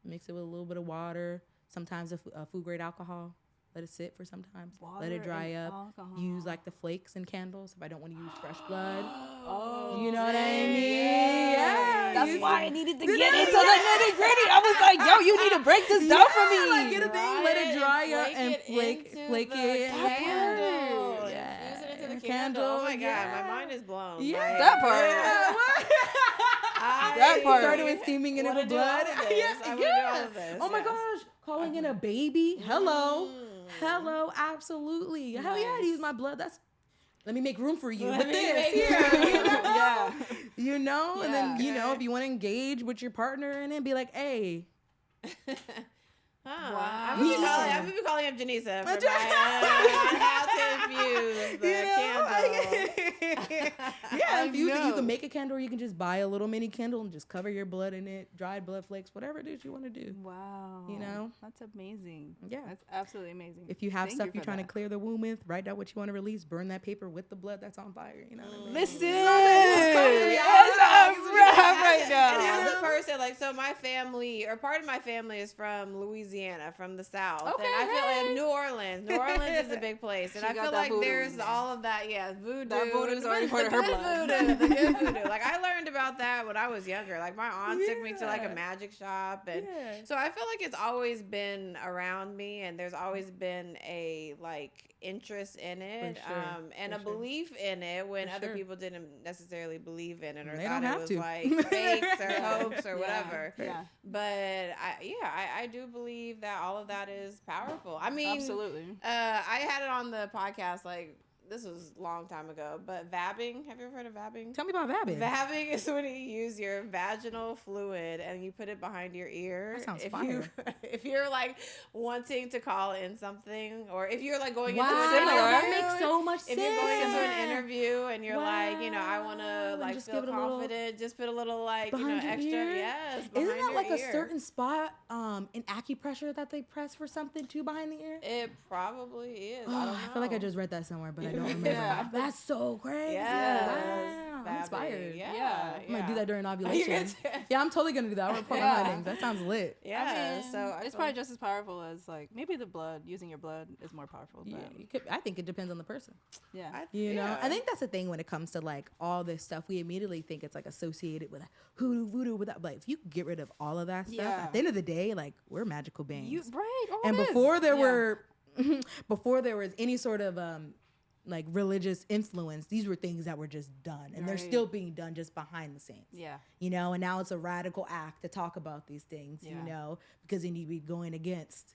S1: Mix it with a little bit of water. Sometimes a food grade alcohol. Let it sit for sometimes. Let it dry up.
S3: Alcohol.
S1: Use like the flakes and candles if I don't want to use fresh blood.
S3: Oh,
S1: You know what I mean? Yeah.
S3: That's why I needed to get into the nitty gritty. I was like, yo, you need to break this down for me.
S1: Like get a thing, let it dry up and flake it.
S2: Candle.
S1: Yeah.
S2: Infuse it into the candle. Oh my God, my mind is blown.
S1: Yeah.
S2: Like,
S3: That part.
S2: that
S3: part.
S1: Started with steaming it in the blood. Oh my gosh. Calling in a baby. Hello. Hello. Absolutely. Hell yeah. I use my blood. Let me make room for you with this here. You know? And then, if you want to engage with your partner and then be like, hey.
S2: Wow. I'm gonna be calling up Jenisa for how to infuse the candle.
S1: You can make a candle or you can just buy a little mini candle and just cover your blood in it, dried blood flakes, whatever it is you want to do.
S3: Wow. That's amazing.
S1: Yeah.
S3: That's absolutely amazing.
S1: If you have stuff you're trying to clear the womb with, write out what you want to release, burn that paper with the blood that's on fire. You know what I mean?
S3: Listen.
S2: Right now. And as a person, so my family, or part of my family is from Louisiana, from the South.
S1: Okay,
S2: and I feel like New Orleans is a big place. And I feel like there's all of that, voodoo.
S3: That voodoo is already part of her blood.
S2: The good voodoo. Like, I learned about that when I was younger. Like, my aunt took me to, a magic shop. And so I feel like it's always been around me, and there's always been a, interest in it, and a belief in it when other people didn't necessarily believe in it or thought it was fakes or hopes or whatever. But I do believe that all of that is powerful. I mean,
S3: absolutely.
S2: I had it on the podcast this was a long time ago, but vabbing. Have you ever heard of vabbing?
S1: Tell me about vabbing.
S2: Vabbing is when you use your vaginal fluid and you put it behind your ear.
S1: That sounds fire.
S2: If you're wanting to call in something, or if you're going
S1: wow,
S2: into an interview,
S1: that makes so much sense.
S2: If you're going into an interview and you're I want to feel confident, just put a little extra.
S1: Ear?
S2: Yes.
S1: Isn't that
S2: your
S1: a certain spot in acupressure that they press for something too behind the ear?
S2: It probably is. I don't know.
S1: I feel like I just read that somewhere, but I don't remember. That's so crazy.
S2: Yes.
S1: Wow. I'm inspired.
S2: Yeah.
S1: I'm going to do that during ovulation. Yeah, I'm totally going to do that. I'm going to put my names. That sounds lit.
S2: Yeah. So
S3: it's probably just as powerful as maybe the blood. Using your blood is more powerful.
S1: Yeah, I think it depends on the person.
S3: Yeah.
S1: I think that's the thing when it comes to all this stuff. We immediately think it's associated with hoodoo, voodoo, without. But if you get rid of all of that stuff, at the end of the day, we're magical beings. And before there were, before there was any sort of religious influence, these were things that were just done, and they're still being done just behind the scenes. And now it's a radical act to talk about these things. Because you need to be going against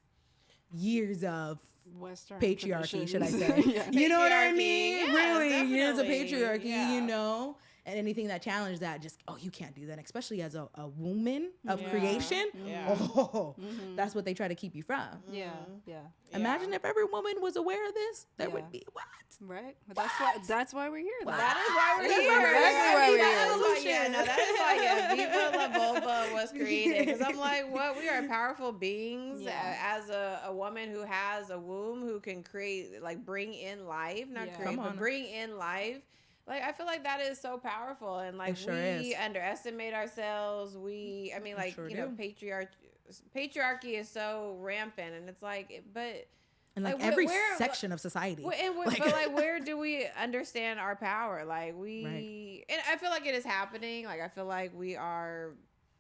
S1: years of
S3: Western
S1: patriarchy, should I say? You know what I mean? Really, years of patriarchy. And anything that challenged that, just you can't do that, especially as a woman of creation. That's what they try to keep you from. Imagine if every woman was aware of this. That would be what?
S3: Right. But that's why we're here.
S2: That is why we're here.
S3: Exactly why we're here.
S2: That is why Viva La Vulva was created. Because I'm what? We are powerful beings. As a woman who has a womb, who can create, bring in life, but bring in life. I feel like that is so powerful, and we underestimate ourselves. Patriarchy is so rampant, and it's but
S1: and every section of society.
S2: But where do we understand our power? And I feel like it is happening. I feel like we are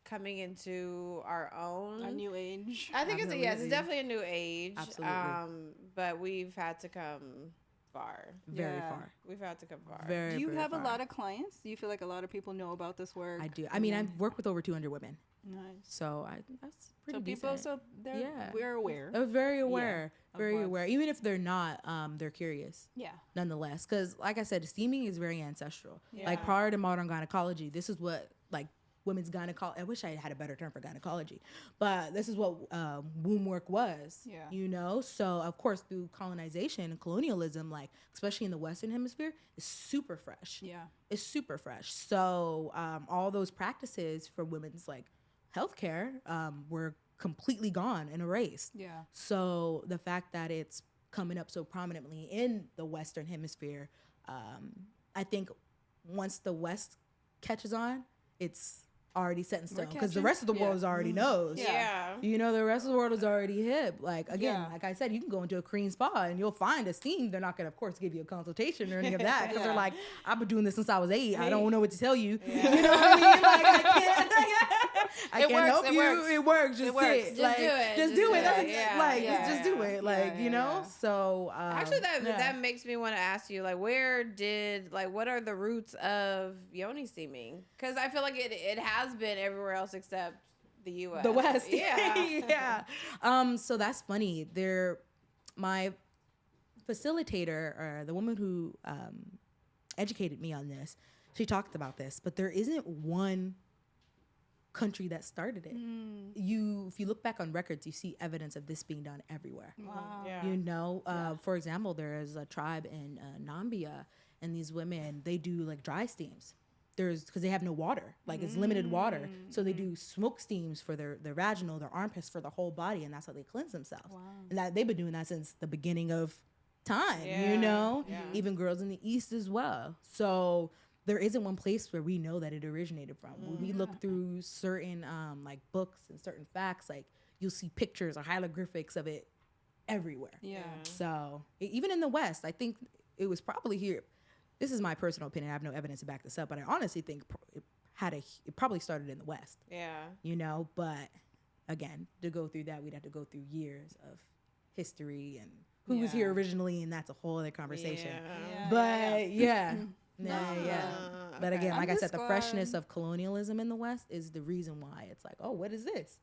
S2: coming into our own
S3: a new age.
S2: I think it's definitely a new age.
S1: Absolutely.
S2: But we've had to come far.
S1: Very far.
S2: We've had to come far.
S3: Do you have a lot of clients? Do you feel like a lot of people know about this work?
S1: I do. I mean, I've worked with over 200 women.
S3: Nice.
S1: So that's pretty
S3: So
S1: decent.
S3: people, we're aware.
S1: They're very aware,
S3: of
S1: very
S3: what's-
S1: aware. Even if they're not, they're curious.
S3: Yeah.
S1: Nonetheless, because like I said, steaming is very ancestral.
S3: Yeah.
S1: Like prior to modern gynecology, this is what like women's gynecology. I wish I had a better term for gynecology, but this is what womb work was.
S3: Yeah.
S1: You know, so of course through colonization and colonialism, like especially in the Western Hemisphere, it's super fresh.
S3: Yeah.
S1: It's super fresh. So all those practices for women's like healthcare were completely gone and erased.
S3: Yeah.
S1: So the fact that it's coming up so prominently in the Western Hemisphere, I think once the West catches on, it's already set in stone because the
S3: catching?
S1: rest of the
S3: Yeah.
S1: world already knows.
S2: Yeah.
S1: You know, the rest of the world is already hip. Like, again,
S3: Yeah.
S1: like I said, you can go into a Korean spa and you'll find a steam. They're not going to, of course, give you a consultation or any of that because they're
S3: Yeah.
S1: like, I've been doing this since I was 8. I don't know what to tell you.
S2: Yeah.
S1: You know what I mean? Like, I
S3: It
S1: can't
S3: works,
S1: help
S3: it
S1: you.
S3: works.
S1: It works. Just
S3: It works.
S1: sit.
S3: Just
S1: Like,
S2: do it.
S1: Just do it. That's
S2: it. Yeah.
S1: like,
S3: Yeah.
S1: just do it. Like,
S3: Yeah,
S1: you know?
S3: yeah.
S1: So,
S2: Actually, that
S1: yeah.
S2: that makes me want to ask you, like, what are the roots of Yoni steaming? Because I feel like it has been everywhere else except the U.S.
S1: The West.
S2: Yeah.
S1: yeah. So that's funny. My facilitator, or the woman who educated me on this, she talked about this, but there isn't one country that started it. If you look back on records, you see evidence of this being done everywhere.
S3: Wow.
S2: Yeah.
S1: You know, for example, there is a tribe in Nambia, and these women, they do like dry steams. Because they have no water, like it's limited water, so they do smoke steams for their vaginal, their armpits, for the whole body, and that's how they cleanse themselves.
S3: Wow.
S1: And that they've been doing that since the beginning of time.
S2: Yeah,
S1: You know,
S2: yeah.
S1: even girls in the East as well. So there isn't one place where we know that it originated from. When we look through certain like books and certain facts, like you'll see pictures or hieroglyphics of it everywhere.
S3: Yeah.
S1: So even in the West, I think it was probably here. This is my personal opinion. I have no evidence to back this up, but I honestly think it probably started in the West.
S2: Yeah.
S1: You know, but again, to go through that, we'd have to go through years of history and who was here originally, and that's a whole other conversation.
S2: Yeah.
S1: But yeah.
S2: Uh,
S1: But
S2: okay.
S1: again, like I
S3: I'm
S1: said, the
S3: just
S1: freshness
S3: glad-
S1: of colonialism in the West is the reason why it's like, oh, what is this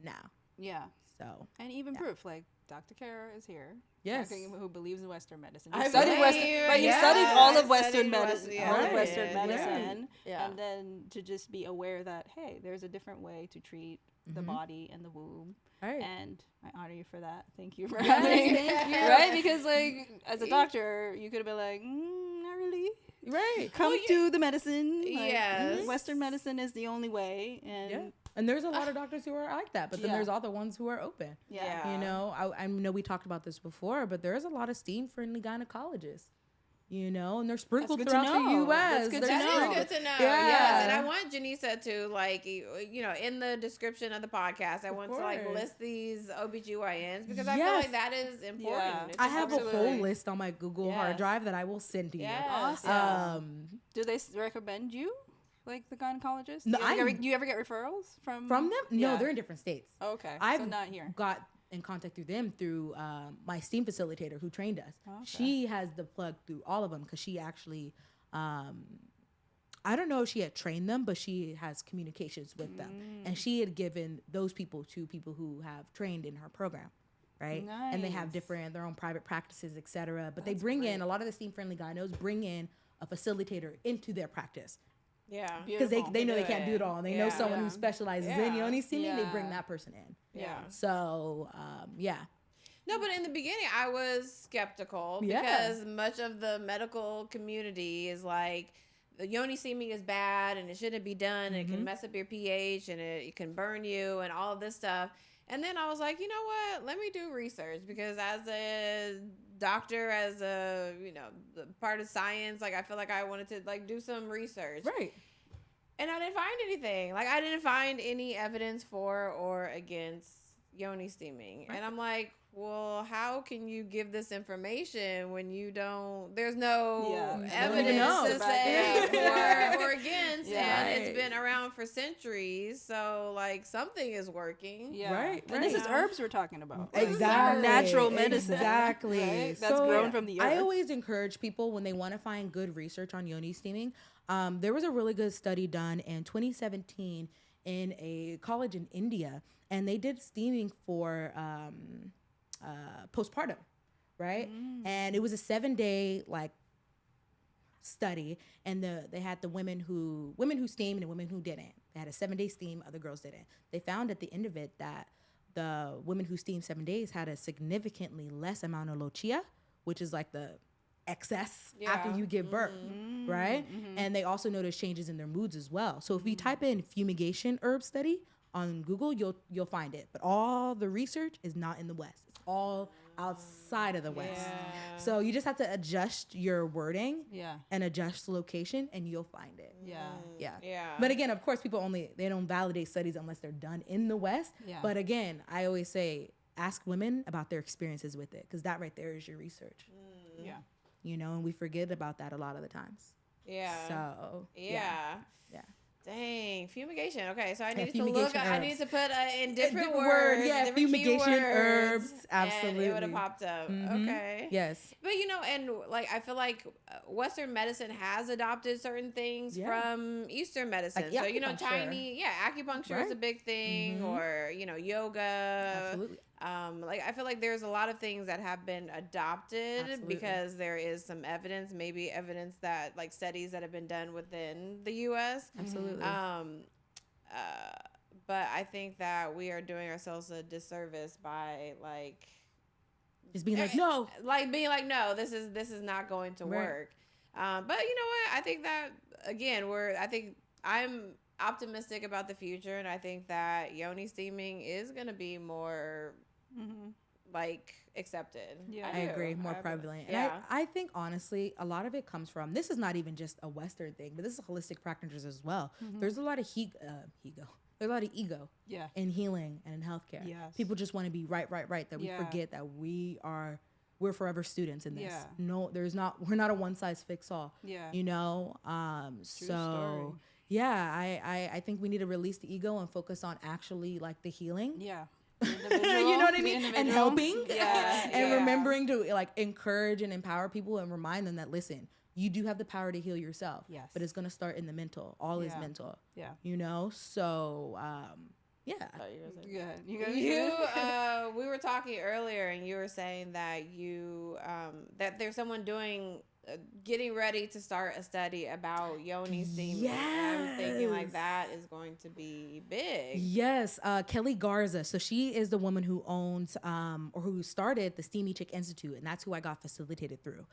S1: now?
S3: Yeah.
S1: So
S3: And even proof, like Dr. Cara is here.
S1: Yes.
S3: Who believes in Western medicine.
S2: I
S3: You studied
S2: believe
S3: Western,
S2: you.
S3: but you
S2: Yeah,
S3: studied all
S2: I
S3: of Western
S2: studied
S3: medicine,
S2: West- yeah,
S3: all
S2: I
S3: of Western
S2: did.
S3: medicine,
S2: Yeah.
S3: and then to just be aware that hey, there's a different way to treat the body and the womb.
S1: all right.
S3: And I honor you for that. Thank you for
S1: Yes,
S3: having
S1: thank you.
S3: right because like as a doctor, you could have been like, not really.
S1: Right.
S3: Come to the medicine. Like,
S2: Yes.
S3: Western medicine is the only way, and
S1: Yeah. And there's a lot of doctors who are like that, but then
S3: Yeah.
S1: there's other ones who are open.
S3: yeah.
S1: You know, I know we talked about this before, but there's a lot of steam-friendly gynecologists. You know, and they're sprinkled
S3: good to
S1: throughout the
S3: know.
S1: U.S.
S3: That's good
S1: They're
S3: to
S2: That
S3: know.
S2: is
S1: sprinkled-
S2: good to know.
S1: Yeah.
S2: Yes. And I want Jenisa to, like, you know, in the description of the podcast, I want to, like,
S1: course.
S2: list these OBGYNs because I feel
S1: Yes.
S2: like that is important.
S3: Yeah.
S2: It's
S1: I have a
S3: Absolutely.
S1: whole list on my Google hard
S2: Yes.
S1: drive that I will send to you.
S2: Yes.
S3: Awesome. Do they recommend you, like the gynecologist?
S1: No,
S3: do you ever get referrals from
S1: From them? No,
S3: Yeah.
S1: they're in different states.
S3: Okay,
S1: I've
S3: so not here.
S1: got in contact through them through my steam facilitator who trained us.
S3: Okay.
S1: She has the plug through all of them because she actually, I don't know if she had trained them, but she has communications with them. And she had given those people to people who have trained in her program. Right. And they have
S3: Nice.
S1: their own private practices, et cetera. But they bring in a lot of the steam friendly gynos bring in a facilitator into their practice.
S2: Yeah.
S1: Because they
S3: Beautiful.
S1: know they
S2: do
S1: can't do
S2: it.
S1: it all. And they know
S2: Yeah.
S1: someone
S3: Yeah.
S1: who specializes in
S2: Yeah.
S1: Yoni steaming, they bring
S3: Yeah.
S1: that person in.
S2: Yeah.
S1: So, yeah.
S2: No, but in the beginning, I was skeptical
S1: Yeah.
S2: because much of the medical community is like, the Yoni steaming is bad and it shouldn't be done and it can mess up your pH and it can burn you and all of this stuff. And then I was like, you know what? Let me do research because as a doctor, as a, you know, the part of science, like I feel like I wanted to like do some research.
S1: Right.
S2: And I didn't find anything. Like I didn't find any evidence for or against Yoni steaming.
S1: Right.
S2: And I'm like, well, how can you give this information when you don't, there's no
S3: Yeah.
S2: evidence
S1: know.
S2: to
S3: Back
S2: say
S3: it up.
S2: for or against.
S3: Yeah.
S2: And it's
S1: Right.
S2: been around for centuries. So like something is working.
S3: Yeah.
S1: Right,
S3: And this is
S1: right.
S3: herbs we're talking about.
S1: Exactly.
S3: Natural medicine.
S1: Exactly.
S3: Right? That's grown from the earth.
S1: I always encourage people when they want to find good research on Yoni steaming. There was a really good study done in 2017 in a college in India, and they did steaming for postpartum, right? And it was a 7-day like study, and they had the women who steamed and women who didn't. They had a 7-day steam, other girls didn't. They found at the end of it that the women who steamed 7 days had a significantly less amount of lochia, which is like the excess after you give birth, right? And they also noticed changes in their moods as well. So if you type in fumigation herb study on Google, you'll find it. But all the research is not in the West. It's all outside of the West. So you just have to adjust your wording and adjust the location, and you'll find it.
S2: Yeah.
S1: But again, of course, people they don't validate studies unless they're done in the West. But again, I always say, ask women about their experiences with it, because that right there is your research. You know, and we forget about that a lot of the times. So yeah.
S2: Dang, fumigation. Okay, so I needed to
S1: fumigation
S2: look. I
S1: herbs.
S2: needed to put in different
S1: Word,
S2: words.
S1: yeah,
S2: different
S1: fumigation
S2: keywords,
S1: herbs, absolutely.
S2: And it would have popped up. Okay.
S1: Yes.
S2: But and like I feel like Western medicine has adopted certain things from Eastern medicine.
S1: Like
S2: so
S1: acupuncture.
S2: Chinese, acupuncture is a big thing, or yoga.
S1: Absolutely.
S2: Like I feel like there's a lot of things that have been adopted because there is some evidence, maybe evidence that like studies that have been done within the U.S.
S1: Absolutely.
S2: But I think that we are doing ourselves a disservice by like
S1: Just being like, no.
S2: like being like, no, this is not going to work. But you know what? I think that again, I'm optimistic about the future, and I think that Yoni steaming is going to be more like accepted.
S1: I agree, more prevalent. And I think honestly, a lot of it comes from, this is not even just a Western thing, but this is holistic practitioners as well. There's a lot of there's a lot of ego in healing and in healthcare. People just want to be right, that we forget that we're forever students in this. No, we're not a one size fits all. You know? So I think we need to release the ego and focus on actually like the healing. You know what I mean? And helping and remembering to like encourage and empower people and remind them that, listen, you do have the power to heal yourself, but it's going to start in the mental. All is mental. You know? So,
S2: we were talking earlier, and you were saying that that there's someone getting ready to start a study about Yoni steaming. I'm thinking like that is going to be big.
S1: Yes, Keli Garza. So she is the woman who owns or who started the Steamy Chick Institute, and that's who I got facilitated through.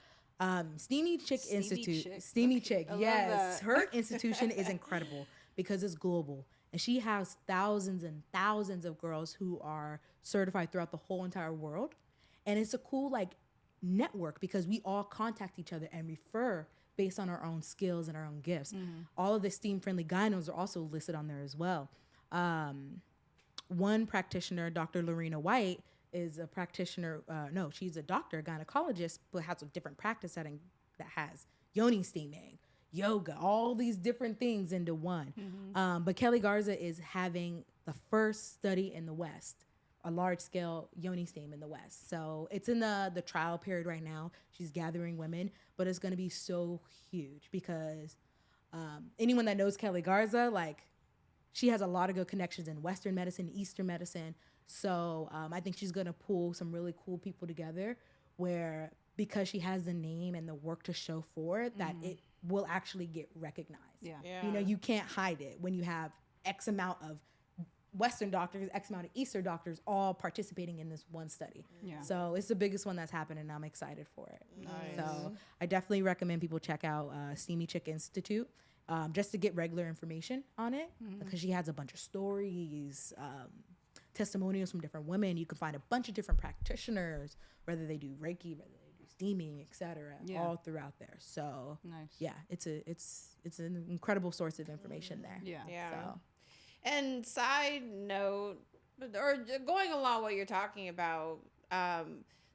S1: Steamy Chick Institute. Steamy Chick. Yes, her institution is incredible because it's global. And she has thousands and thousands of girls who are certified throughout the whole entire world. And it's a cool like network because we all contact each other and refer based on our own skills and our own gifts. All of the steam-friendly gynos are also listed on there as well. One practitioner, Dr. Lorena White, is a practitioner. She's a doctor, gynecologist, but has a different practice setting that has Yoni steaming, yoga, all these different things into one. But Keli Garza is having the first study in the West, a large-scale Yoni steam in the West. So it's in the trial period right now. She's gathering women, but it's going to be so huge because anyone that knows Keli Garza, like, she has a lot of good connections in Western medicine, Eastern medicine. So I think she's going to pull some really cool people together where, because she has the name and the work to show for it, that it will actually get recognized. You know, you can't hide it when you have X amount of Western doctors, X amount of Eastern doctors all participating in this one study. So it's the biggest one that's happened, and I'm excited for it. So I definitely recommend people check out Steamy Chick Institute just to get regular information on it, because she has a bunch of stories, testimonials from different women. You can find a bunch of different practitioners, whether they do Reiki, whether they do steaming, etc., all throughout there. So it's an incredible source of information there. So.
S2: And side note, or going along what you're talking about,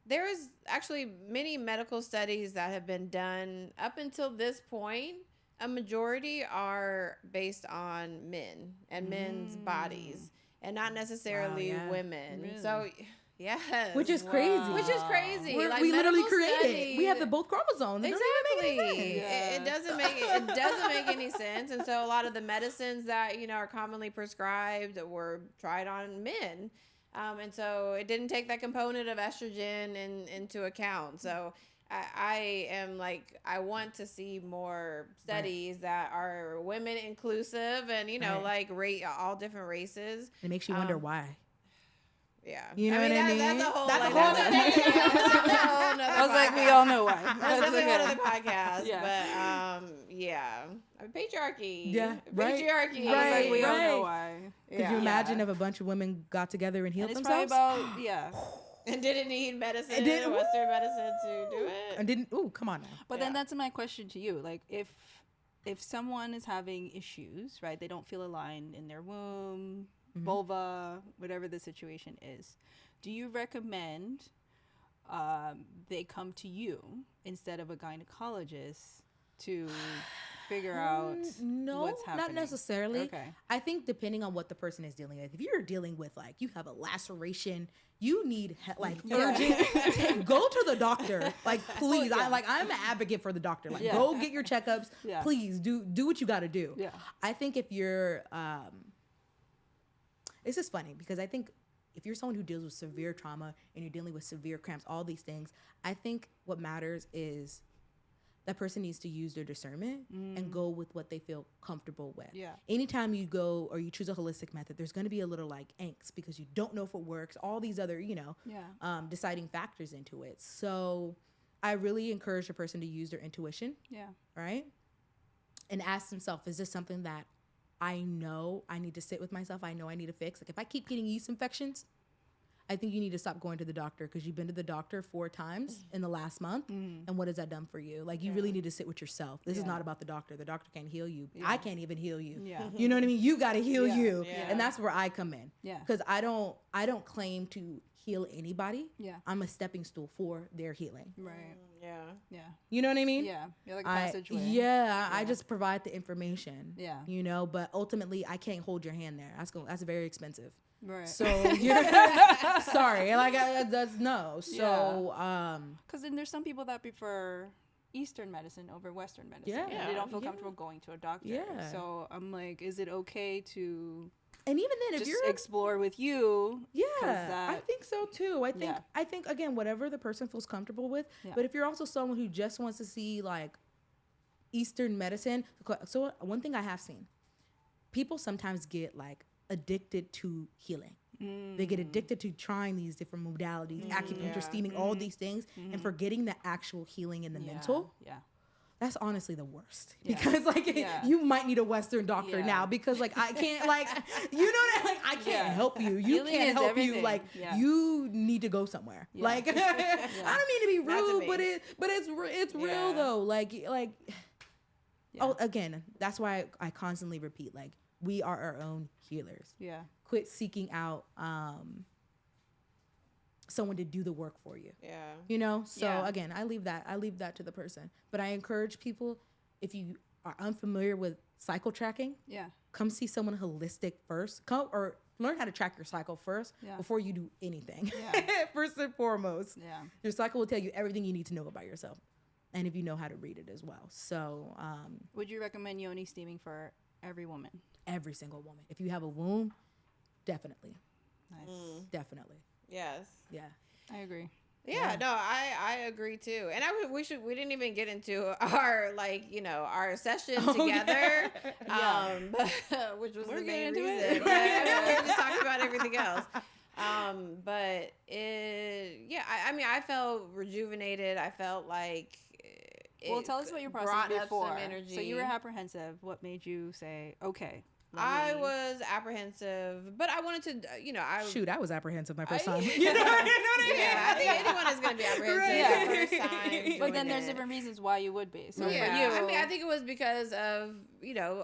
S2: there's actually many medical studies that have been done up until this point. A majority are based on men and men's bodies, and not necessarily women. Really? So, Yes.
S1: Which is crazy.
S2: Which is crazy.
S1: We literally
S2: medical
S1: created.
S2: studies-
S1: We have the both chromosomes. It doesn't even make any
S2: Exactly.
S1: sense.
S2: It doesn't make any sense. And so a lot of the medicines that, are commonly prescribed were tried on men. And so it didn't take that component of estrogen into account. So I am like, I want to see more studies that are women inclusive and, like all different races.
S1: It makes you wonder why.
S2: Yeah.
S1: You know what I mean?
S2: That's a whole
S1: That's a
S2: like,
S1: whole
S2: that's
S1: other thing.
S2: that's a whole nother
S3: I was like, we
S2: podcast.
S3: all know why.
S2: That's
S3: That's
S2: definitely
S3: okay.
S2: one of the podcasts.
S3: Yeah.
S2: But yeah. Patriarchy.
S1: Yeah, right.
S2: Patriarchy.
S3: I was like, we all
S1: Right.
S3: know why.
S1: Could you imagine if a bunch of women got together and healed
S3: And it's
S1: themselves?
S3: probably about, yeah.
S2: And didn't need medicine,
S1: It didn't-
S2: Western medicine to do it.
S1: And didn't? Ooh, come on now.
S3: But
S2: Yeah.
S3: then that's my question to you. Like, if someone is having issues, right, they don't feel aligned in their womb, vulva, whatever the situation is, do you recommend they come to you instead of a gynecologist to figure out
S1: No,
S3: what's happening?
S1: not necessarily.
S3: Okay.
S1: I think depending on what the person is dealing with. If you're dealing with like you have a laceration, you need urgent. Go to the doctor. Like please, I'm an advocate for the doctor. Like go get your checkups.
S3: Yeah.
S1: Please do what you got to do.
S3: Yeah.
S1: I think if you're, this is funny because I think if you're someone who deals with severe trauma and you're dealing with severe cramps, all these things, I think what matters is that person needs to use their discernment and go with what they feel comfortable with.
S3: Yeah.
S1: Anytime you go or you choose a holistic method, there's going to be a little like angst because you don't know if it works, all these other, deciding factors into it. So I really encourage a person to use their intuition,
S3: Yeah.
S1: right? And ask themselves, is this something that I know I need to sit with myself? I know I need to fix. Like if I keep getting yeast infections, I think you need to stop going to the doctor because you've been to the doctor 4 times in the last month. And what has that done for you? Like you really need to sit with yourself. This is not about the doctor. The doctor can't heal you. I can't even heal you.
S3: Yeah.
S1: You know what I mean? You got to heal you.
S2: Yeah.
S1: And that's where I come in.
S3: Yeah.
S1: Because I don't claim to heal anybody.
S3: Yeah.
S1: I'm a stepping stool for their healing.
S3: Right.
S2: Yeah.
S3: Yeah.
S1: You know what I mean?
S3: Yeah. You're like a passageway.
S1: I just provide the information.
S3: Yeah.
S1: But ultimately I can't hold your hand there. That's very expensive.
S3: Right.
S1: So you're sorry. Like that's no. So
S3: Because then there's some people that prefer Eastern medicine over Western medicine.
S1: Yeah.
S3: And they don't feel comfortable going to a doctor.
S1: Yeah.
S3: So I'm like, is it okay to
S1: and even then if
S3: just
S1: you're
S3: explore with you?
S1: I think so too. I think again whatever the person feels comfortable with.
S3: Yeah.
S1: But if you're also someone who just wants to see like Eastern medicine, so one thing I have seen, people sometimes get like addicted to healing. They get addicted to trying these different modalities, acupuncture, steaming, all these things, and forgetting the actual healing in the mental.
S3: Yeah.
S1: That's honestly the worst
S3: Yeah.
S1: because like
S3: Yeah.
S1: you might need a Western doctor
S3: Yeah.
S1: now because like I can't like I can't help you. You
S3: Healing
S1: can't
S3: is
S1: help
S3: everything.
S1: you. Like
S3: Yeah.
S1: you need to go somewhere.
S3: Yeah.
S1: Like I don't mean to be
S2: Not to
S1: rude,
S2: me.
S1: but it's real
S2: Yeah.
S1: though. Like oh again, that's why I constantly repeat like we are our own healers.
S3: Yeah.
S1: Quit seeking out someone to do the work for you.
S2: Yeah.
S1: So
S3: Yeah.
S1: again, I leave that to the person, but I encourage people, if you are unfamiliar with cycle tracking,
S3: Yeah.
S1: come see someone holistic first, or learn how to track your cycle first
S3: Yeah.
S1: before you do anything.
S3: Yeah.
S1: First and foremost,
S3: Yeah.
S1: your cycle will tell you everything you need to know about yourself, and if you know how to read it as well. So
S3: Would you recommend Yoni steaming for every woman?
S1: every single woman, if you have a womb, definitely,
S3: Nice.
S1: definitely,
S2: Yes.
S1: yeah.
S3: I agree.
S2: Yeah, no, I agree too. And we didn't even get into our our session together, which was
S3: We're
S2: the main
S3: getting into
S2: reason.
S3: it.
S2: But we just talked about everything else. But I felt rejuvenated. I felt like
S3: Well, tell us about your process
S2: brought up
S3: before.
S2: some energy.
S3: So you were apprehensive. What made you say, okay?
S2: I was apprehensive, but I wanted to,
S1: I was apprehensive my first time.
S2: Yeah,
S1: You know what I mean?
S2: I think anyone is going to be apprehensive
S3: Right.
S2: the first time.
S3: But then
S2: doing
S3: there's
S2: it.
S3: different reasons why you would be. So
S2: Yeah,
S3: for you,
S2: I think it was because of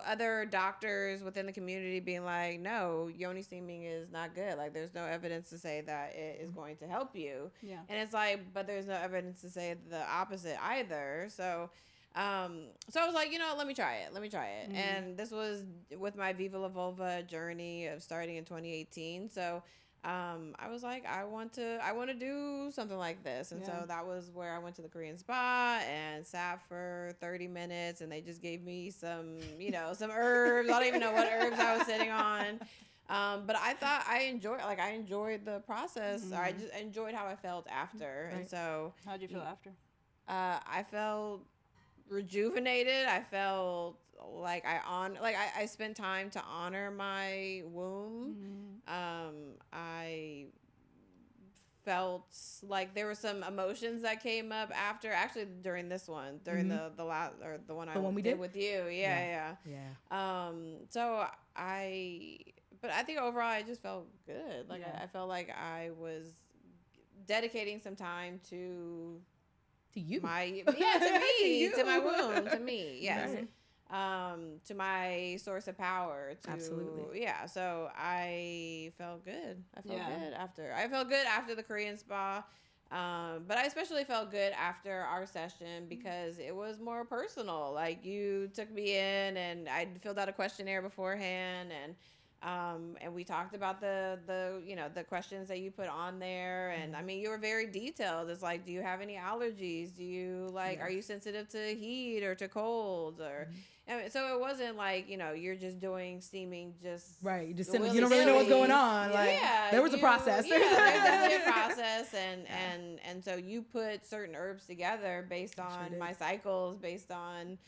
S2: other doctors within the community being like, no, Yoni steaming is not good. Like, there's no evidence to say that it is going to help you.
S3: Yeah.
S2: And it's like, but there's no evidence to say the opposite either. So I was like, let me try it.
S3: Mm-hmm.
S2: And this was with my Viva La Vulva journey of starting in 2018. So I was like, I want to do something like this. And so that was where I went to the Korean spa and sat for 30 minutes, and they just gave me some, some herbs. I don't even know what herbs I was sitting on. But I thought I enjoyed the process. I just enjoyed how I felt after.
S1: Right.
S2: And so
S3: How'd you feel after?
S2: I felt rejuvenated. I felt like I spent time to honor my womb. I felt like there were some emotions that came up after, actually during this one, during the last, or the one I did with you. Yeah. But I think overall I just felt good. Like I felt like I was dedicating some time to
S1: you,
S2: to me, to my womb, to me, yes. Right. To my source of power.
S1: Absolutely.
S2: Yeah. So I felt good. I felt good after the Korean spa. But I especially felt good after our session because it was more personal. Like, you took me in and I filled out a questionnaire beforehand, and we talked about the questions that you put on there. And I mean, you were very detailed. It's like, do you have any allergies? Do you are you sensitive to heat or to cold? Or and so it wasn't like, you're just doing steaming just
S1: right. You just you don't really know what's going on. There was a process.
S2: Yeah, there's definitely a process, and so you put certain herbs together based on my cycles, based on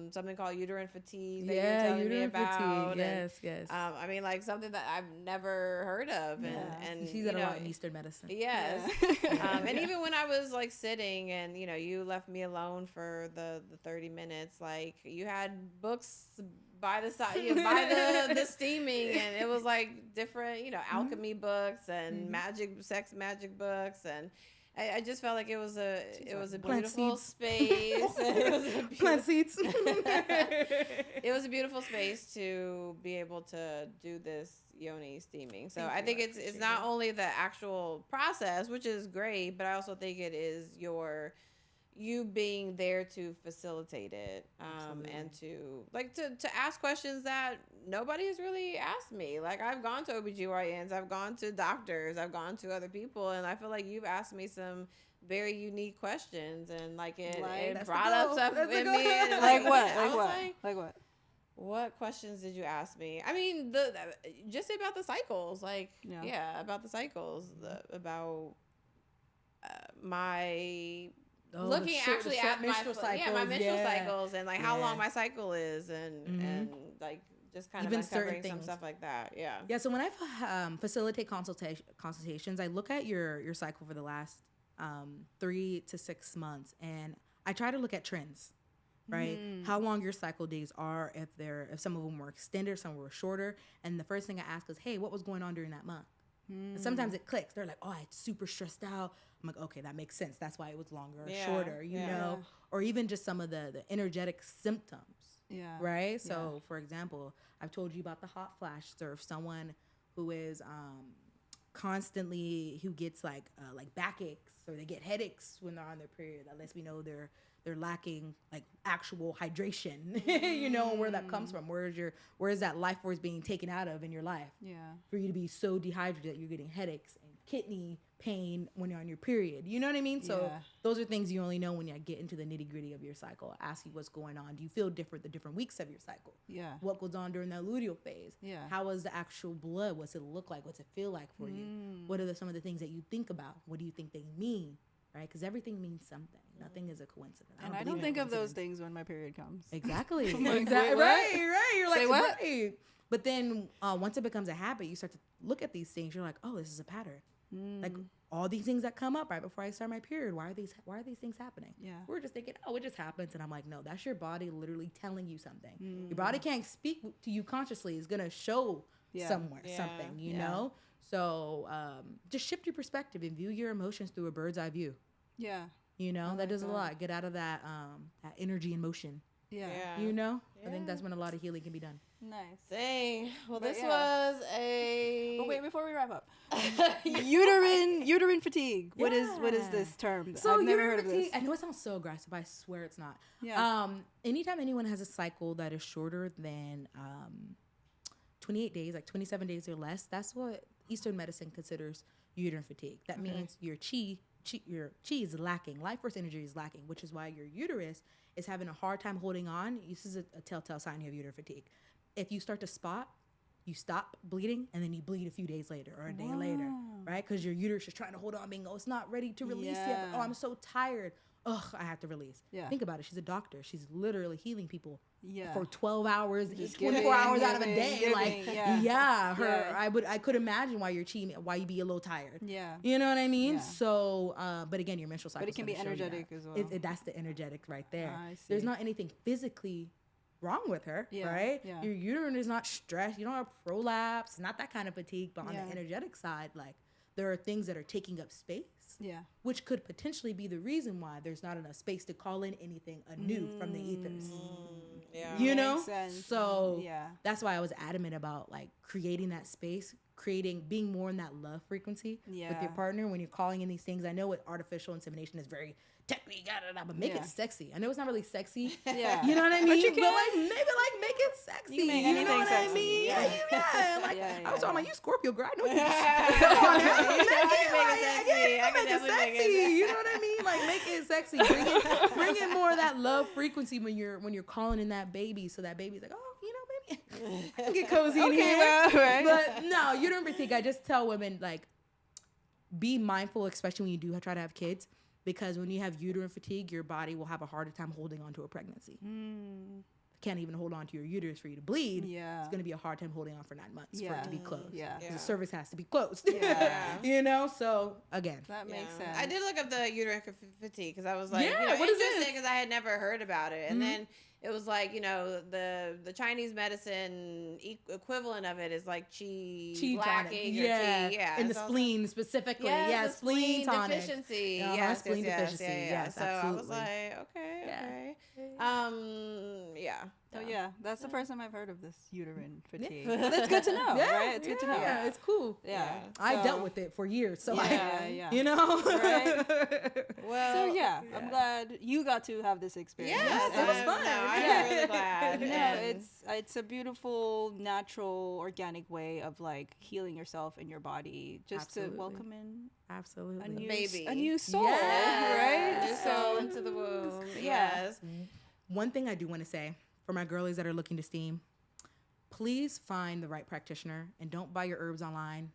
S2: something called uterine fatigue that you were telling me about.
S1: Yes.
S2: I mean, like, something that I've never heard of. And
S1: she's at a lot in Eastern medicine.
S2: Yes. And even when I was like sitting and, you left me alone for the 30 minutes, like, you had books by the side, by the steaming, and it was like different, alchemy books and sex magic books, and I just felt like it was a beautiful space.
S1: Plant seeds.
S2: It was a beautiful space to be able to do this Yoni steaming. So I think it's not only the actual process, which is great, but I also think it is you being there to facilitate it, and to ask questions that nobody has really asked me. Like, I've gone to OBGYNs, I've gone to doctors, I've gone to other people, and I feel like you've asked me some very unique questions, and it brought up stuff in me. And
S3: like what? Like what?
S2: What questions did you ask me? I mean, just about the cycles, about the cycles, about my looking actually at my menstrual cycles, and like how long my cycle is, and like just kind of uncovering some stuff like that. Yeah.
S1: So when I facilitate consultations, I look at your cycle for the last 3 to 6 months, and I try to look at trends. Right, how long your cycle days are, if some of them were extended, some were shorter, and the first thing I ask is, hey, what was going on during that month? And sometimes it clicks. They're like, oh, I'm super stressed out. I'm like, okay, that makes sense. That's why it was longer or shorter, you know, or even just some of the energetic symptoms. Yeah. Right. So, for example, I've told you about the hot flash. So if someone who is constantly, who gets like backaches, or they get headaches when they're on their period, that lets me know they're lacking like actual hydration, you know, where that comes from. Where is that life force being taken out of in your life? Yeah. For you to be so dehydrated that you're getting headaches and kidney pain when you're on your period. You know what I mean? So those are things you only know when you get into the nitty gritty of your cycle. I ask you what's going on. Do you feel different the different weeks of your cycle? Yeah. What goes on during the luteal phase? Yeah. How is the actual blood? What's it look like? What's it feel like for you? What are some of the things that you think about? What do you think they mean? Right? Because everything means something. Nothing is a coincidence.
S3: And I don't think of those things when my period comes.
S1: Exactly. Exactly. Right. You're like, say what? Right. But then once it becomes a habit, you start to look at these things. You're like, oh, this is a pattern. Like all these things that come up right before I start my period. Why are these things happening? Yeah. We're just thinking, oh, it just happens. And I'm like, no, that's your body literally telling you something. Your body can't speak to you consciously. It's going to show somewhere something, you know? So just shift your perspective and view your emotions through a bird's eye view. Yeah. You know, that does a lot. Get out of that energy and motion. Yeah. You know? I think that's when a lot of healing can be done.
S2: Nice. Dang. Well, this was a...
S3: But wait, before we wrap up. Uterine fatigue. What is this term?
S1: So I've never heard of this. I know it sounds so aggressive. I swear it's not. Yeah. Anytime anyone has a cycle that is shorter than 28 days, like 27 days or less, that's what Eastern medicine considers uterine fatigue. That means your chi is lacking. Life force energy is lacking, which is why your uterus is having a hard time holding on. This is a telltale sign you have uterine fatigue. If you start to spot, you stop bleeding, and then you bleed a few days later or a day later, right? Because your uterus is trying to hold on, being, it's not ready to release yet. But, I'm so tired. Ugh, I have to release. Yeah. Think about it. She's a doctor. She's literally healing people for 12 hours, just 24 hours out of a day. I could imagine why you be a little tired. Yeah. You know what I mean? Yeah. So, but again, your menstrual cycle.
S3: But it can be energetic as well.
S1: That's the energetic right there. There's not anything physically wrong with her, right? Yeah. Your uterine is not stressed. You don't have prolapse, not that kind of fatigue. But on the energetic side, like, there are things that are taking up space, which could potentially be the reason why there's not enough space to call in anything anew from the ethers. You know? So that's why I was adamant about like creating that space, being more in that love frequency with your partner when you're calling in these things. I know with artificial insemination is very technique, but make it sexy. I know it's not really sexy. Yeah. You know what I mean? But you can. But like, maybe like make it sexy. You know what I mean? Yeah. I was talking about you, Scorpio girl. I know you. Make it sexy. You know what I mean? Like make it sexy. Bring in more of that love frequency when you're calling in that baby. So that baby's like, oh, you know, baby, I can get cozy in here. Well, right. But no, uterine fatigue. I just tell women like, be mindful, especially when you do try to have kids. Because when you have uterine fatigue, your body will have a harder time holding on to a pregnancy. Can't even hold on to your uterus for you to bleed. Yeah. It's going to be a hard time holding on for 9 months for it to be closed. Yeah. The cervix has to be closed. Yeah. You know? So, again.
S3: That makes sense.
S2: I did look up the uterine fatigue because I was like, what is this? Because I had never heard about it. And then it was like, the Chinese medicine equivalent of it is like qi lacking or qi. Yeah.
S1: In the spleen specifically. Spleen tonic.
S2: Deficiency.
S1: Spleen deficiency. Yes,
S2: so
S1: absolutely.
S2: I was like, okay.
S3: So that's the first time I've heard of this uterine fatigue. That's good to know, right? It's good to know.
S1: Yeah, it's cool. Yeah. I dealt with it for years, so you know.
S3: Right. Well, so I'm glad you got to have this experience.
S2: Yes, it was fun. I'm really glad.
S3: It's a beautiful, natural, organic way of like healing yourself and your body, just to welcome in a new soul, right?
S2: A new soul into the womb. Yes.
S1: One thing I do want to say for my girlies that are looking to steam, please find the right practitioner and don't buy your herbs online.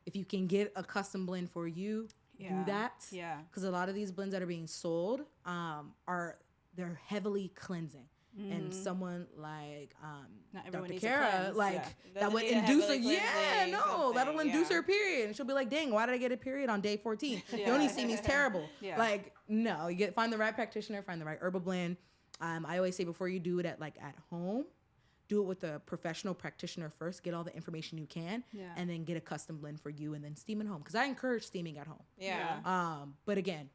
S1: If you can get a custom blend for you, do that. Yeah. Because a lot of these blends that are being sold they're heavily cleansing. And someone like Dr. Cara, that would induce that'll induce her period. And she'll be like, dang, why did I get a period on day 14? Yoni Steaming is terrible. Like, no, find the right practitioner, find the right herbal blend. I always say before you do it at home, do it with a professional practitioner first. Get all the information you can, and then get a custom blend for you, and then steam at home. Because I encourage steaming at home. Yeah. But again.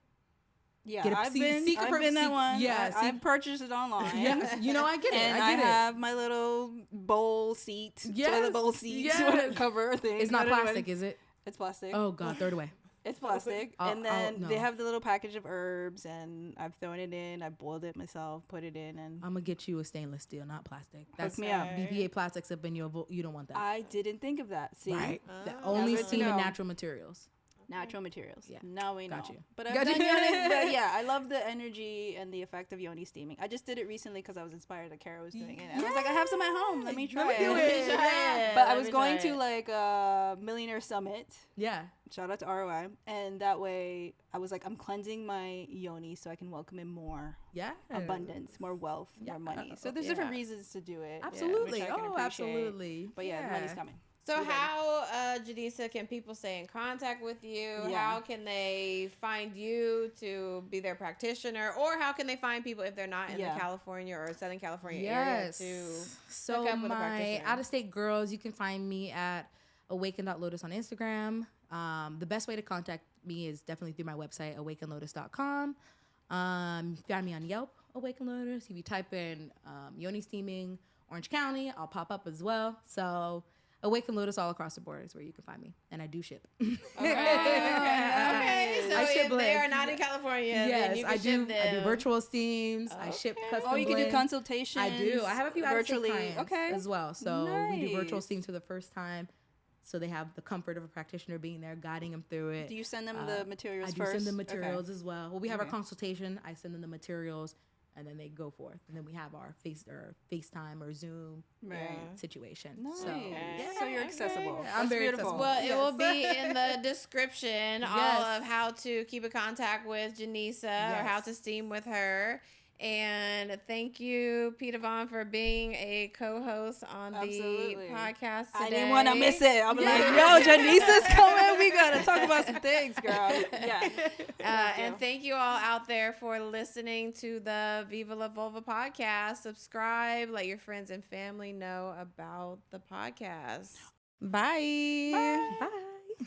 S3: Yeah, I've been that one. Yeah, I've purchased it online.
S1: Yes, I get it.
S3: And I have my little bowl seat, toilet bowl seat, cover thing.
S1: It's not plastic, is it?
S3: It's plastic.
S1: Oh God, throw it away.
S3: It's plastic. And then they have the little package of herbs, and I've thrown it in. I boiled it myself, put it in, and
S1: I'm gonna get you a stainless steel, not plastic.
S3: That's me up.
S1: BPA plastics up in your. You don't want that.
S3: I didn't think of that. See,
S1: right? Only steam and natural materials.
S3: Natural materials. Yeah. Now we know.
S1: Got you.
S3: But I've done Yoni, but I love the energy and the effect of Yoni steaming. I just did it recently because I was inspired that Cara was doing it. And I was like, I have some at home. Let me try it. But I was going to like a millionaire summit. Yeah. Shout out to ROI. And that way I was like, I'm cleansing my Yoni so I can welcome in more abundance, more wealth, more money. So there's different reasons to do it.
S1: Absolutely. Absolutely.
S3: But the money's coming.
S2: So how, Jenisa, can people stay in contact with you? Yeah. How can they find you to be their practitioner? Or how can they find people if they're not in the California or Southern California area to hook up with a practitioner?
S1: My out-of-state girls, you can find me at awaken.lotus on Instagram. The best way to contact me is definitely through my website, awakenlotus.com. Find me on Yelp, Awaken Lotus. If you type in Yoni Steaming, Orange County, I'll pop up as well. So Awaken Lotus all across the board is where you can find me. And I do ship.
S2: Okay. So if they are not in California, then you can ship them.
S1: I do virtual steams. I ship custom
S3: blends.
S1: You
S3: can do consultations.
S1: I do. I have a few virtually clients as well. So we do virtual steams for the first time. so they have the comfort of a practitioner being there, guiding them through it.
S3: Do you send them the materials
S1: I do
S3: first?
S1: send them materials
S3: Okay.
S1: as well. Well, we have our
S3: Okay.
S1: consultation. I send them the materials, and then they go forth. And then we have our FaceTime or Zoom
S3: Right.
S1: situation.
S3: Nice.
S1: So,
S3: So you're accessible.
S1: I'm
S3: That's
S1: very
S3: beautiful.
S1: accessible.
S2: Well, it
S1: Yes.
S2: will be in the description, all
S1: Yes.
S2: of how to keep in contact with Jenisa or how
S1: Yes.
S2: to steam with her. And thank you, Peta Vaughan, for being a co-host on
S3: Absolutely.
S2: the podcast today.
S3: I didn't want to miss it. I'll be like, yo, Janisa's coming. We got to talk about some things, girl. Yeah.
S2: And thank you all out there for listening to the Viva La Vulva podcast. Subscribe, let your friends and family know about the podcast. Bye.
S1: Bye.